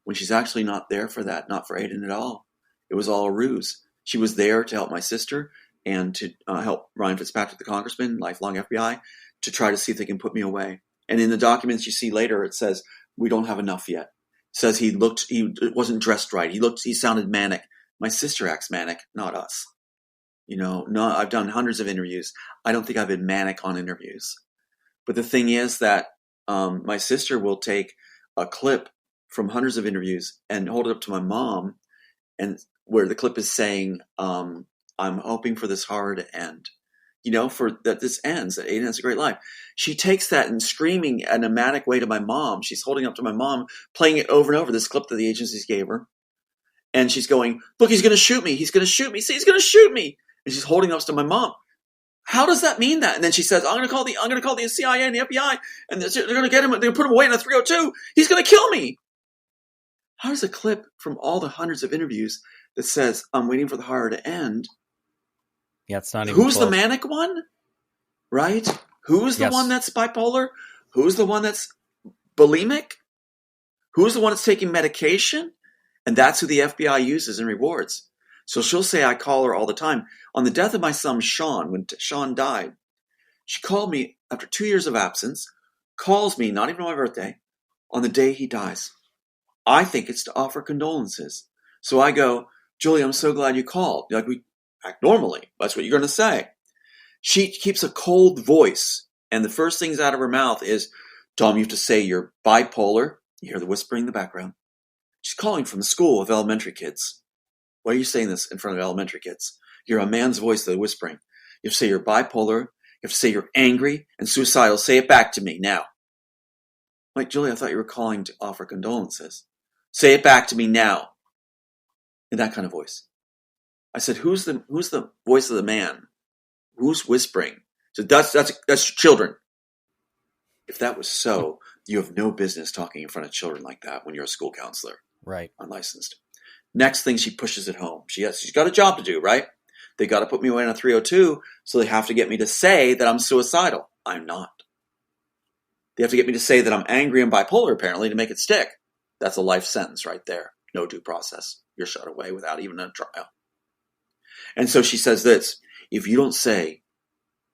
when she's actually not there for that, not for Aiden at all? It was all a ruse. She was there to help my sister and to help Ryan Fitzpatrick, the congressman, lifelong FBI, to try to see if they can put me away. And in the documents you see later, it says, we don't have enough yet. It says he wasn't dressed right. He sounded manic. My sister acts manic, not us. No, I've done hundreds of interviews. I don't think I've been manic on interviews. But the thing is that my sister will take a clip from hundreds of interviews and hold it up to my mom, and where the clip is saying, I'm hoping for this horror to end. For that this ends, that Aiden has a great life. She takes that and screaming in a manic way to my mom. She's holding up to my mom, playing it over and over, this clip that the agencies gave her. And she's going, look, he's going to shoot me. He's going to shoot me. See, he's going to shoot me. And she's holding up to my mom. How does that mean that? And then she says, I'm going to call the CIA and the FBI, and they're going to get him. They're going to put him away in a 302. He's going to kill me. How does a clip from all the hundreds of interviews that says, I'm waiting for the horror to end? Yeah, it's not even Who's close. the manic one? Right? Who's the one that's bipolar? Who's the one that's bulimic? Who's the one that's taking medication? And that's who the FBI uses and rewards. So she'll say, I call her all the time. On the death of my son, Sean, when Sean died, she called me after 2 years of absence, calls me, not even on my birthday, on the day he dies. I think it's to offer condolences. So I go, Julie, I'm so glad you called. Like, we act normally. That's what you're going to say. She keeps a cold voice, and the first things out of her mouth is, Tom, you have to say you're bipolar. You hear the whispering in the background. She's calling from the school of elementary kids. Why are you saying this in front of elementary kids? You're a man's voice, the whispering. You have to say you're bipolar. You have to say you're angry and suicidal. Say it back to me now. I'm like, Julie, I thought you were calling to offer condolences. Say it back to me now. In that kind of voice. I said, who's the voice of the man? Who's whispering? So that's children. If that was so, you have no business talking in front of children like that when you're a school counselor. Right. Unlicensed. Next thing, she pushes it home. She's got a job to do, right? They got to put me away in a 302, so they have to get me to say that I'm suicidal. I'm not. They have to get me to say that I'm angry and bipolar, apparently, to make it stick. That's a life sentence right there. No due process. You're shut away without even a trial. And so she says this, if you don't say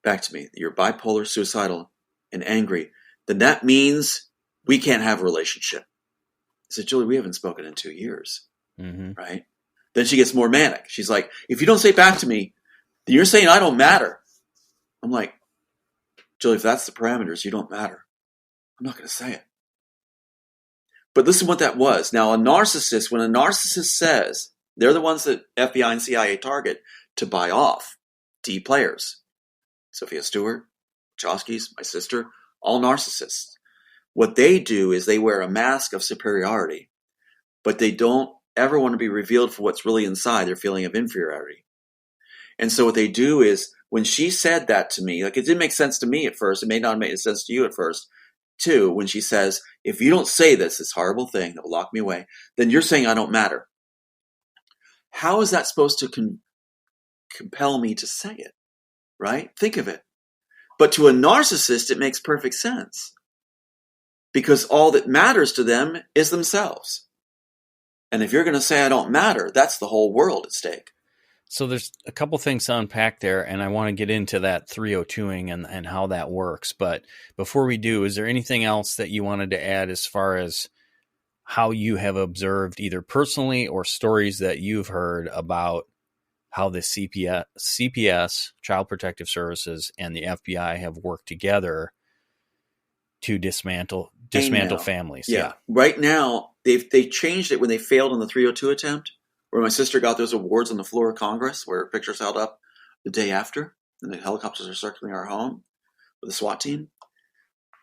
back to me that you're bipolar, suicidal, and angry, then that means we can't have a relationship. I said, Julie, we haven't spoken in 2 years. Mm-hmm. Right? Then she gets more manic. She's like, if you don't say back to me, then you're saying I don't matter. I'm like, Julie, if that's the parameters, you don't matter. I'm not going to say it. But listen what that was. Now, a narcissist, when a narcissist says, they're the ones that FBI and CIA target to buy off D players. Sophia Stewart, Chosky's, my sister, all narcissists. What they do is they wear a mask of superiority, but they don't ever want to be revealed for what's really inside, their feeling of inferiority. And so what they do is, when she said that to me, like, it didn't make sense to me at first, it may not make sense to you at first, too, when she says, if you don't say this horrible thing that will lock me away, then you're saying I don't matter. How is that supposed to compel me to say it? Right? Think of it. But to a narcissist, it makes perfect sense. Because all that matters to them is themselves. And if you're going to say I don't matter, that's the whole world at stake. So there's a couple things to unpack there, and I want to get into that 302ing and how that works. But before we do, is there anything else that you wanted to add as far as how you have observed, either personally or stories that you've heard about how the CPS, Child Protective Services, and the FBI have worked together to dismantle families? Yeah. Right now, they changed it when they failed on the 302 attempt, where my sister got those awards on the floor of Congress, where pictures held up the day after, and the helicopters are circling our home with the SWAT team.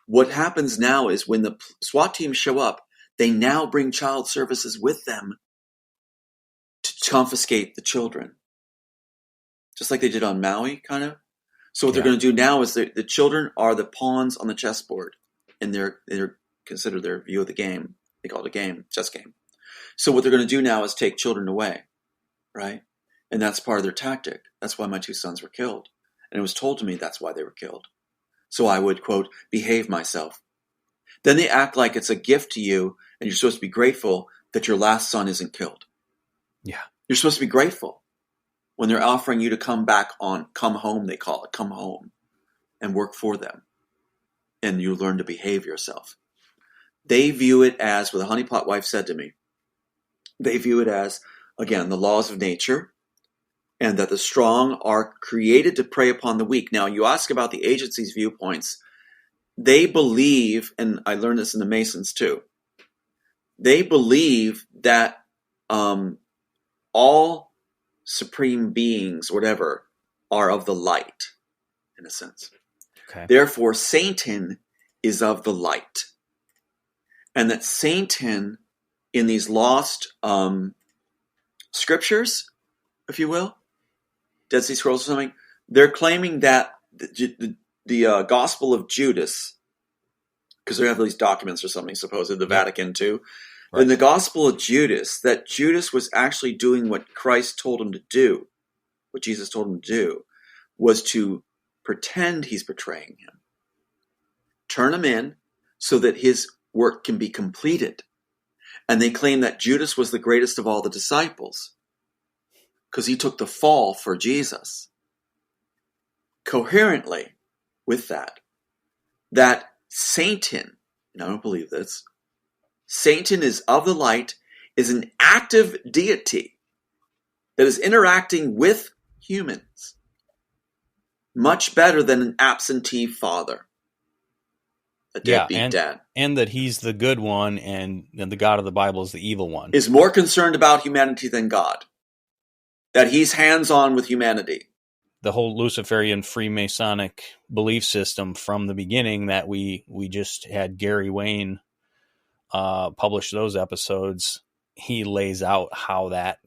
What happens now is when the SWAT teams show up, they now bring child services with them to confiscate the children. Just like they did on Maui, kind of. So what they're going to do now is the children are the pawns on the chessboard, and they're considered their view of the game. They call it a game, chess game. So what they're going to do now is take children away, right? And that's part of their tactic. That's why my two sons were killed. And it was told to me that's why they were killed. So I would, quote, behave myself. Then they act like it's a gift to you, and you're supposed to be grateful that your last son isn't killed. Yeah. You're supposed to be grateful when they're offering you to come home, they call it, come home, and work for them. And you learn to behave yourself. They view it as, what the honeypot wife said to me, they view it as, again, the laws of nature. and that the strong are created to prey upon the weak. Now, you ask about the agency's viewpoints. They believe, and I learned this in the Masons too, they believe that all supreme beings, whatever, are of the light, in a sense. Okay. Therefore, Satan is of the light. And that Satan, in these lost scriptures, if you will, Dead Sea Scrolls or something, they're claiming that the Gospel of Judas, because they have these documents or something, supposedly, the Vatican too, right. in the Gospel of Judas, that Judas was actually doing what Christ told him to do, what Jesus told him to do, was to pretend he's betraying him. Turn him in so that his work can be completed. And they claim that Judas was the greatest of all the disciples because he took the fall for Jesus. Coherently with that Satan, and I don't believe this, Satan is of the light, is an active deity that is interacting with humans much better than an absentee father, a deadbeat dad. And that he's the good one and the God of the Bible is the evil one. Is more concerned about humanity than God. That he's hands-on with humanity. The whole Luciferian Freemasonic belief system from the beginning that we just had Gary Wayne publish those episodes, he lays out how that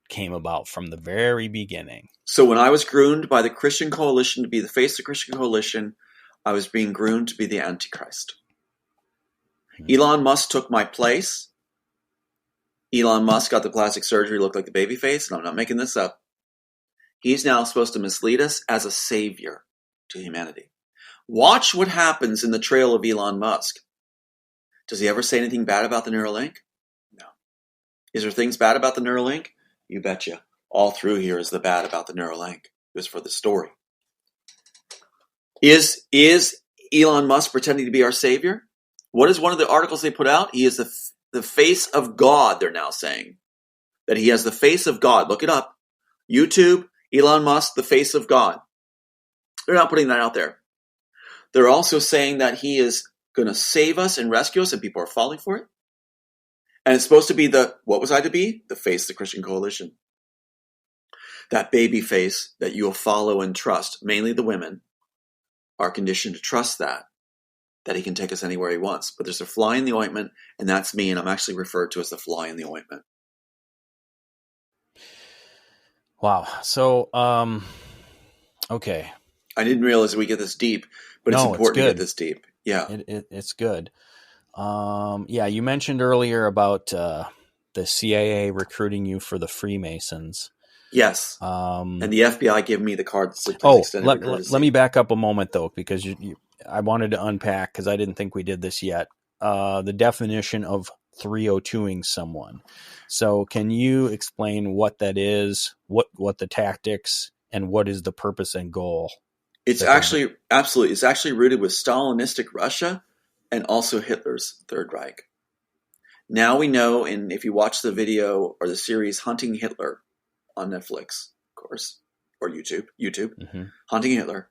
came about from the very beginning. So when I was groomed by the Christian Coalition to be the face of the Christian Coalition, I was being groomed to be the Antichrist. Elon Musk took my place. Elon Musk got the plastic surgery, looked like the baby face, and I'm not making this up. He's now supposed to mislead us as a savior to humanity. Watch what happens in the trail of Elon Musk. Does he ever say anything bad about the Neuralink? No. Is there things bad about the Neuralink? You betcha. All through here is the bad about the Neuralink. Just for the story. Is Elon Musk pretending to be our savior? What is one of the articles they put out? He is the face of God, they're now saying. That he has the face of God. Look it up. YouTube, Elon Musk, the face of God. They're not putting that out there. They're also saying that he is going to save us and rescue us, and people are falling for it. And it's supposed to be what was I to be? The face of the Christian Coalition. That baby face that you'll follow and trust, mainly the women, are conditioned to trust that he can take us anywhere he wants. But there's a fly in the ointment, and that's me, and I'm actually referred to as the fly in the ointment. Wow. So, okay. I didn't realize we get this deep, but it's important to get this deep. Yeah. It's good. Yeah, you mentioned earlier about the CIA recruiting you for the Freemasons. Yes. And the FBI gave me the card. Let me back up a moment, though, because I wanted to unpack, because I didn't think we did this yet, the definition of 302ing someone. So can you explain what that is, what the tactics, and what is the purpose and goal? It's actually, absolutely, it's actually rooted with Stalinistic Russia and also Hitler's Third Reich. Now we know, and if you watch the video or the series Hunting Hitler on Netflix, of course, or YouTube, mm-hmm. Hunting Hitler,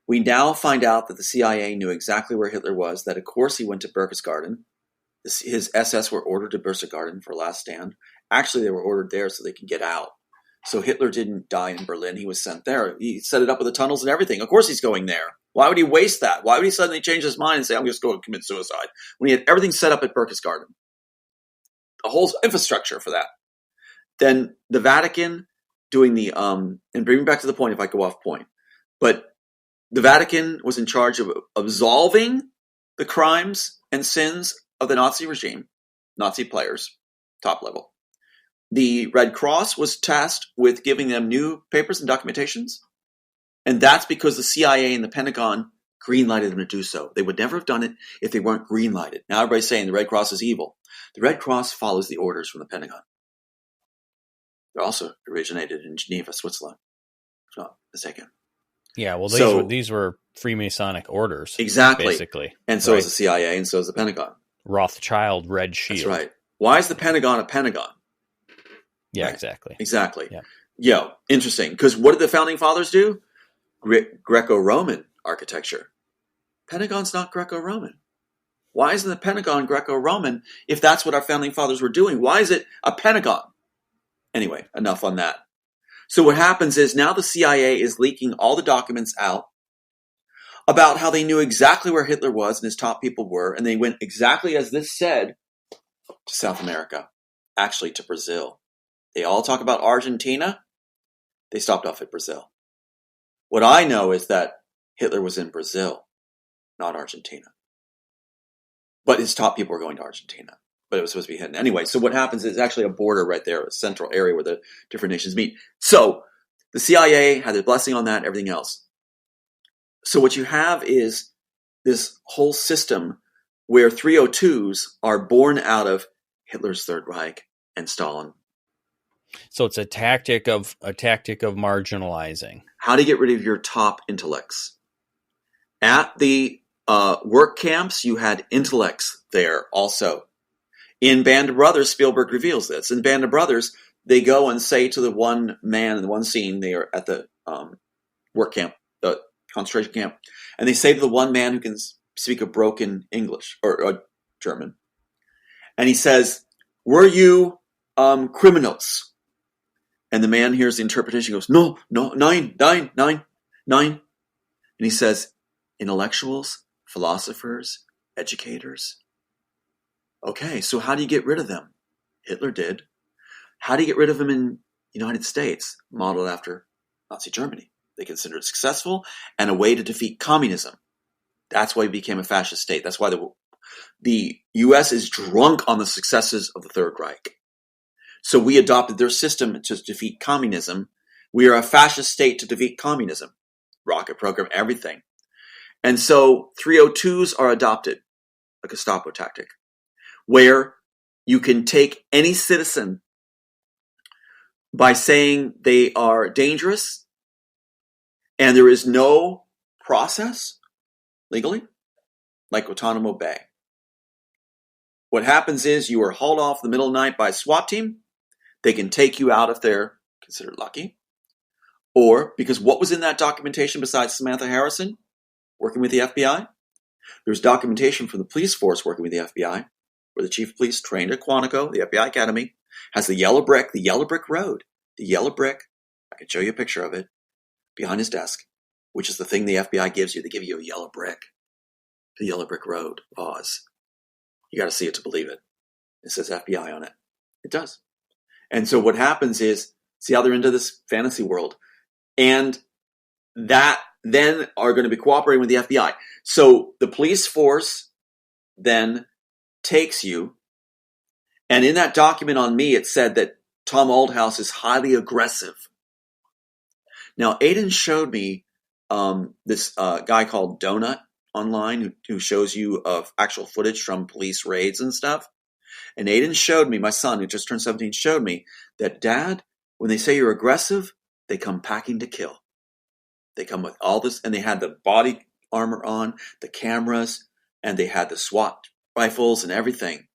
we now find out that the CIA knew exactly where Hitler was, that of course he went to Berchtesgaden. His SS were ordered to Berchtesgaden for last stand. Actually, they were ordered there so they could get out. So Hitler didn't die in Berlin. He was sent there. He set it up with the tunnels and everything. Of course he's going there. Why would he waste that? Why would he suddenly change his mind and say, I'm just going to commit suicide, when he had everything set up at Berchtesgaden? The whole infrastructure for that. Then the Vatican doing the, and bring me back to the point if I go off point, but the Vatican was in charge of absolving the crimes and sins of the Nazi regime, Nazi players, top level. The Red Cross was tasked with giving them new papers and documentations. And that's because the CIA and the Pentagon greenlighted them to do so. They would never have done it if they weren't greenlighted. Now everybody's saying the Red Cross is evil. The Red Cross follows the orders from the Pentagon. They're also originated in Geneva, Switzerland, if not mistaken. Yeah, well, these were Freemasonic orders. Exactly. Basically. And so is the CIA, and so is the Pentagon. Rothschild Red Shield. That's right. Why is the Pentagon a Pentagon? Yeah, right. Exactly. Exactly. Yeah. Interesting. Because what did the founding fathers do? Greco-Roman architecture. Pentagon's not Greco-Roman. Why isn't the Pentagon Greco-Roman if that's what our founding fathers were doing? Why is it a Pentagon? Anyway, enough on that. So what happens is now the CIA is leaking all the documents out about how they knew exactly where Hitler was and his top people were, and they went exactly as this said to South America, actually to Brazil. They all talk about Argentina. They stopped off at Brazil. What I know is that Hitler was in Brazil, not Argentina. But his top people were going to Argentina. But it was supposed to be hidden. Anyway, so what happens is actually a border right there, a central area where the different nations meet. So the CIA had their blessing on that, everything else. So what you have is this whole system where 302s are born out of Hitler's Third Reich and Stalin. So it's a tactic of marginalizing. How to get rid of your top intellects. At the work camps, you had intellects there also. In Band of Brothers, Spielberg reveals this. In Band of Brothers, they go and say to the one man in the one scene, they are at the work camp, the concentration camp, and they say to the one man who can speak a broken English or German, and he says, "Were you criminals?" And the man hears the interpretation, goes, "No, nine. And he says, "Intellectuals, philosophers, educators." Okay, so how do you get rid of them? Hitler did. How do you get rid of them in the United States? Modeled after Nazi Germany. They considered it successful and a way to defeat communism. That's why it became a fascist state. That's why the U.S. is drunk on the successes of the Third Reich. So we adopted their system to defeat communism. We are a fascist state to defeat communism. Rocket program, everything. And so 302s are adopted, a Gestapo tactic, where you can take any citizen by saying they are dangerous and there is no process legally, like Guantanamo Bay. What happens is you are hauled off in the middle of the night by a SWAT team. They can take you out if they're considered lucky. Or, because what was in that documentation besides Samantha Harrison working with the FBI? There's documentation from the police force working with the FBI, where the chief of police trained at Quantico, the FBI Academy, has the yellow brick road. The yellow brick, I can show you a picture of it, behind his desk, which is the thing the FBI gives you. They give you a yellow brick. The yellow brick road, Oz. You got to see it to believe it. It says FBI on it. It does. And so what happens is, see how they're into this fantasy world. And that then are going to be cooperating with the FBI. So the police force then takes you. And in that document on me, it said that Tom Althouse is highly aggressive. Now, Aiden showed me this guy called Donut online who shows you actual footage from police raids and stuff. And Aiden showed me, my son who just turned 17, showed me that, Dad, when they say you're aggressive, they come packing to kill. They come with all this, and they had the body armor on, the cameras, and they had the SWAT rifles and everything.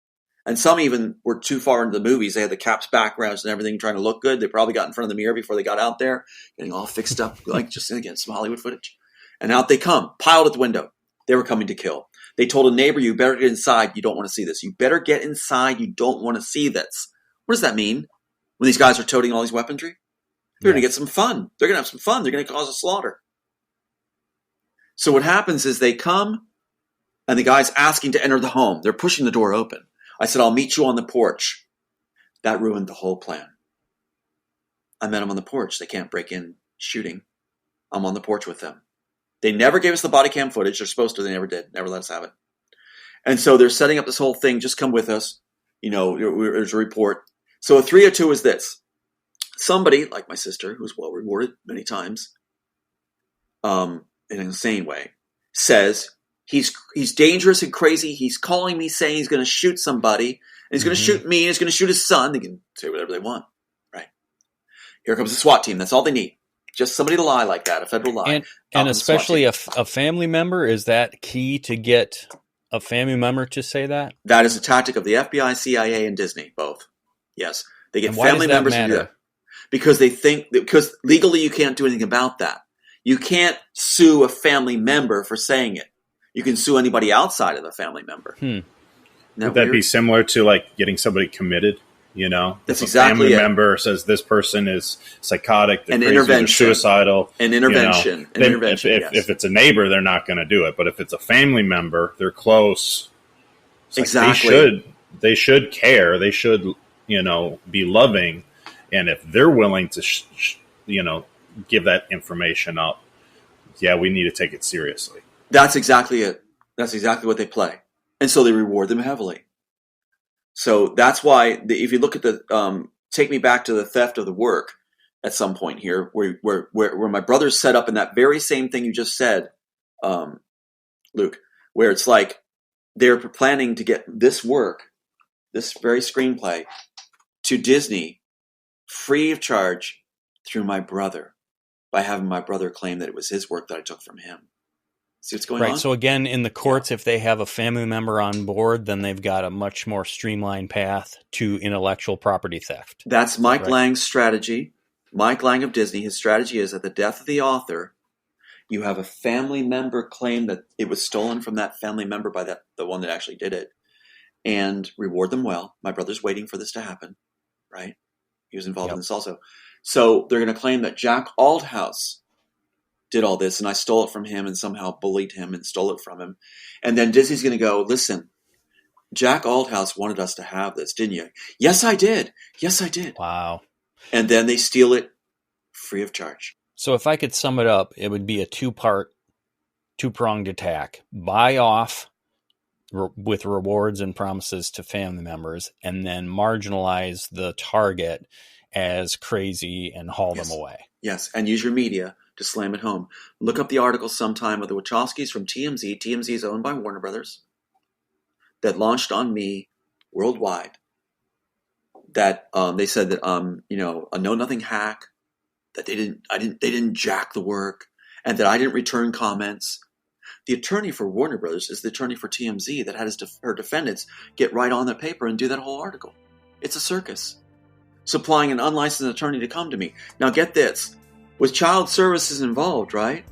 And some even were too far into the movies. They had the caps, backgrounds, and everything trying to look good. They probably got in front of the mirror before they got out there, getting all fixed up, like just again, some Hollywood footage. And out they come, piled at the window. They were coming to kill. They told a neighbor, "You better get inside. You don't want to see this. You better get inside. You don't want to see this." What does that mean? When these guys are toting all these weaponry? They're going to get some fun. They're going to have some fun. They're going to cause a slaughter. So what happens is they come, and the guy's asking to enter the home. They're pushing the door open. I said, "I'll meet you on the porch." That ruined the whole plan. I met them on the porch. They can't break in shooting. I'm on the porch with them. They never gave us the body cam footage. They're supposed to. They never did. Never let us have it. And so they're setting up this whole thing. Just come with us. There's a report. So a 302 is this. Somebody, like my sister, who's well rewarded many times, in an insane way, says he's dangerous and crazy. He's calling me saying he's going to shoot somebody. And he's going to shoot me. And he's going to shoot his son. They can say whatever they want. Right. Here comes the SWAT team. That's all they need. Just somebody to lie like that, a federal lie. And especially a family member, is that key to get a family member to say that? That is a tactic of the FBI, CIA, and Disney, both. Yes. They get family members to do that. because because legally you can't do anything about that. You can't sue a family member for saying it. You can sue anybody outside of the family member. Would that be similar to like getting somebody committed? You know, that's if exactly a family it. member says this person is psychotic, they're an crazy, intervention, they're suicidal, an intervention, you know, if it's a neighbor, they're not going to do it. But if it's a family member, they're close. Exactly. They should care. They should, you know, be loving. And if they're willing to, you know, give that information up, yeah, we need to take it seriously. That's exactly it. That's exactly what they play. And so they reward them heavily. So that's why if you look at the, take me back to the theft of the work at some point here, where my brother's set up in that very same thing you just said, Luke, where it's like they're planning to get this work, this very screenplay, to Disney free of charge through my brother, by having my brother claim that it was his work that I took from him. See what's going on? Right. So again, in the courts, if they have a family member on board, then they've got a much more streamlined path to intellectual property theft. That's Mike Lang's strategy. Mike Lang of Disney, his strategy is at the death of the author, you have a family member claim that it was stolen from that family member by the one that actually did it, and reward them well. My brother's waiting for this to happen, right? He was involved in this also. So they're going to claim that Jack Althouse did all this, and I stole it from him and somehow bullied him and stole it from him. And then Disney's going to go, listen, Jack Althouse wanted us to have this, didn't you? Yes, I did. Yes, I did. Wow. And then they steal it free of charge. So if I could sum it up, it would be a two-pronged attack. Buy off with rewards and promises to family members, and then marginalize the target as crazy and haul them away. Yes, and use your media to slam it home. Look up the article sometime of the Wachowskis from TMZ. TMZ is owned by Warner Brothers. That launched on me worldwide. That they said that a know nothing hack. That they didn't jack the work, and that I didn't return comments. The attorney for Warner Brothers is the attorney for TMZ that had her defendants get right on that paper and do that whole article. It's a circus. Supplying an unlicensed attorney to come to me. Now get this. With child services involved, right?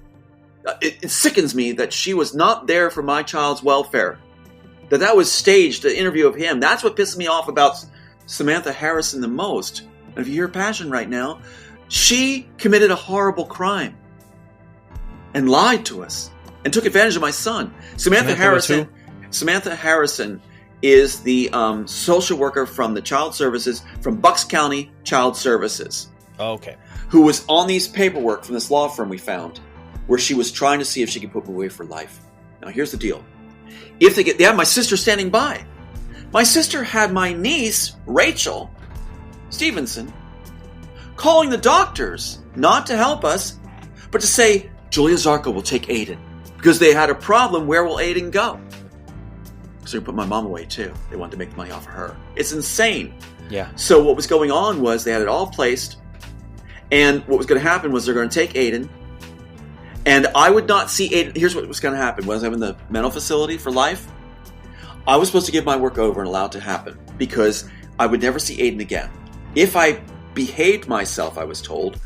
It sickens me that she was not there for my child's welfare. That was staged, the interview of him. That's what pisses me off about Samantha Harrison the most. And if you hear passion right now, she committed a horrible crime and lied to us and took advantage of my son. Samantha Harrison is the social worker from the Child Services, from Bucks County Child Services. Okay. Who was on these paperwork from this law firm we found, where she was trying to see if she could put me away for life. Now here's the deal. If they have my sister standing by. My sister had my niece, Rachel Stevenson, calling the doctors, not to help us, but to say, Julia Zarco will take Aiden. Because they had a problem, where will Aiden go? So they put my mom away too. They wanted to make the money off of her. It's insane. Yeah. So what was going on was they had it all placed, and what was going to happen was they're going to take Aiden, and I would not see Aiden. Here's what was going to happen. When I was in the mental facility for life, I was supposed to give my work over and allow it to happen, because I would never see Aiden again. If I behaved myself, I was told,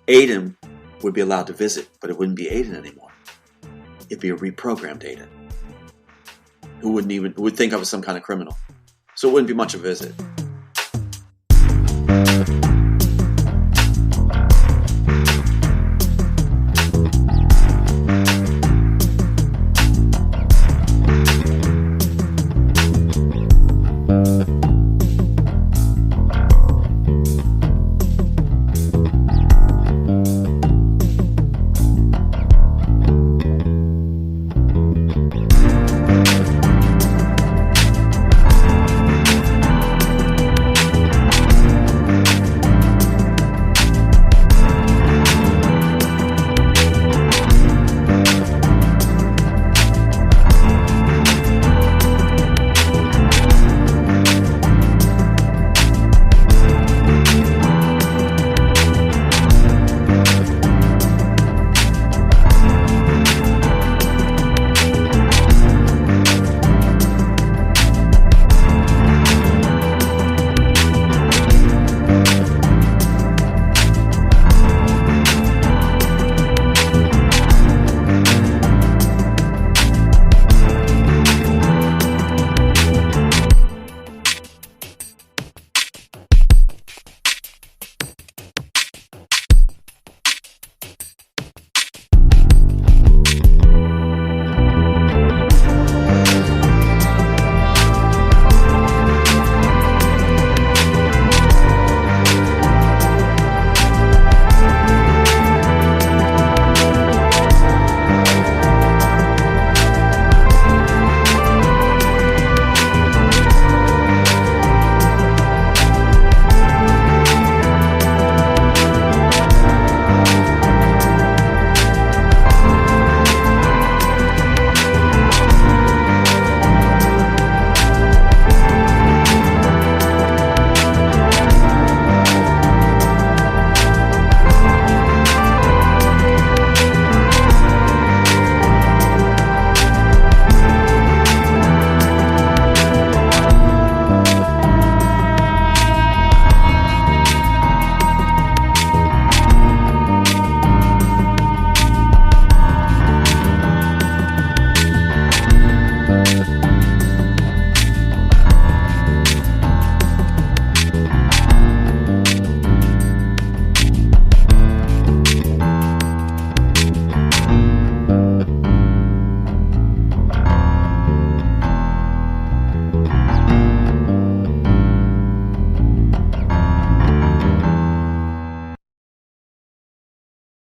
Aiden would be allowed to visit, but it wouldn't be Aiden anymore. It'd be a reprogrammed Aiden who would think I was some kind of criminal. So it wouldn't be much of a visit.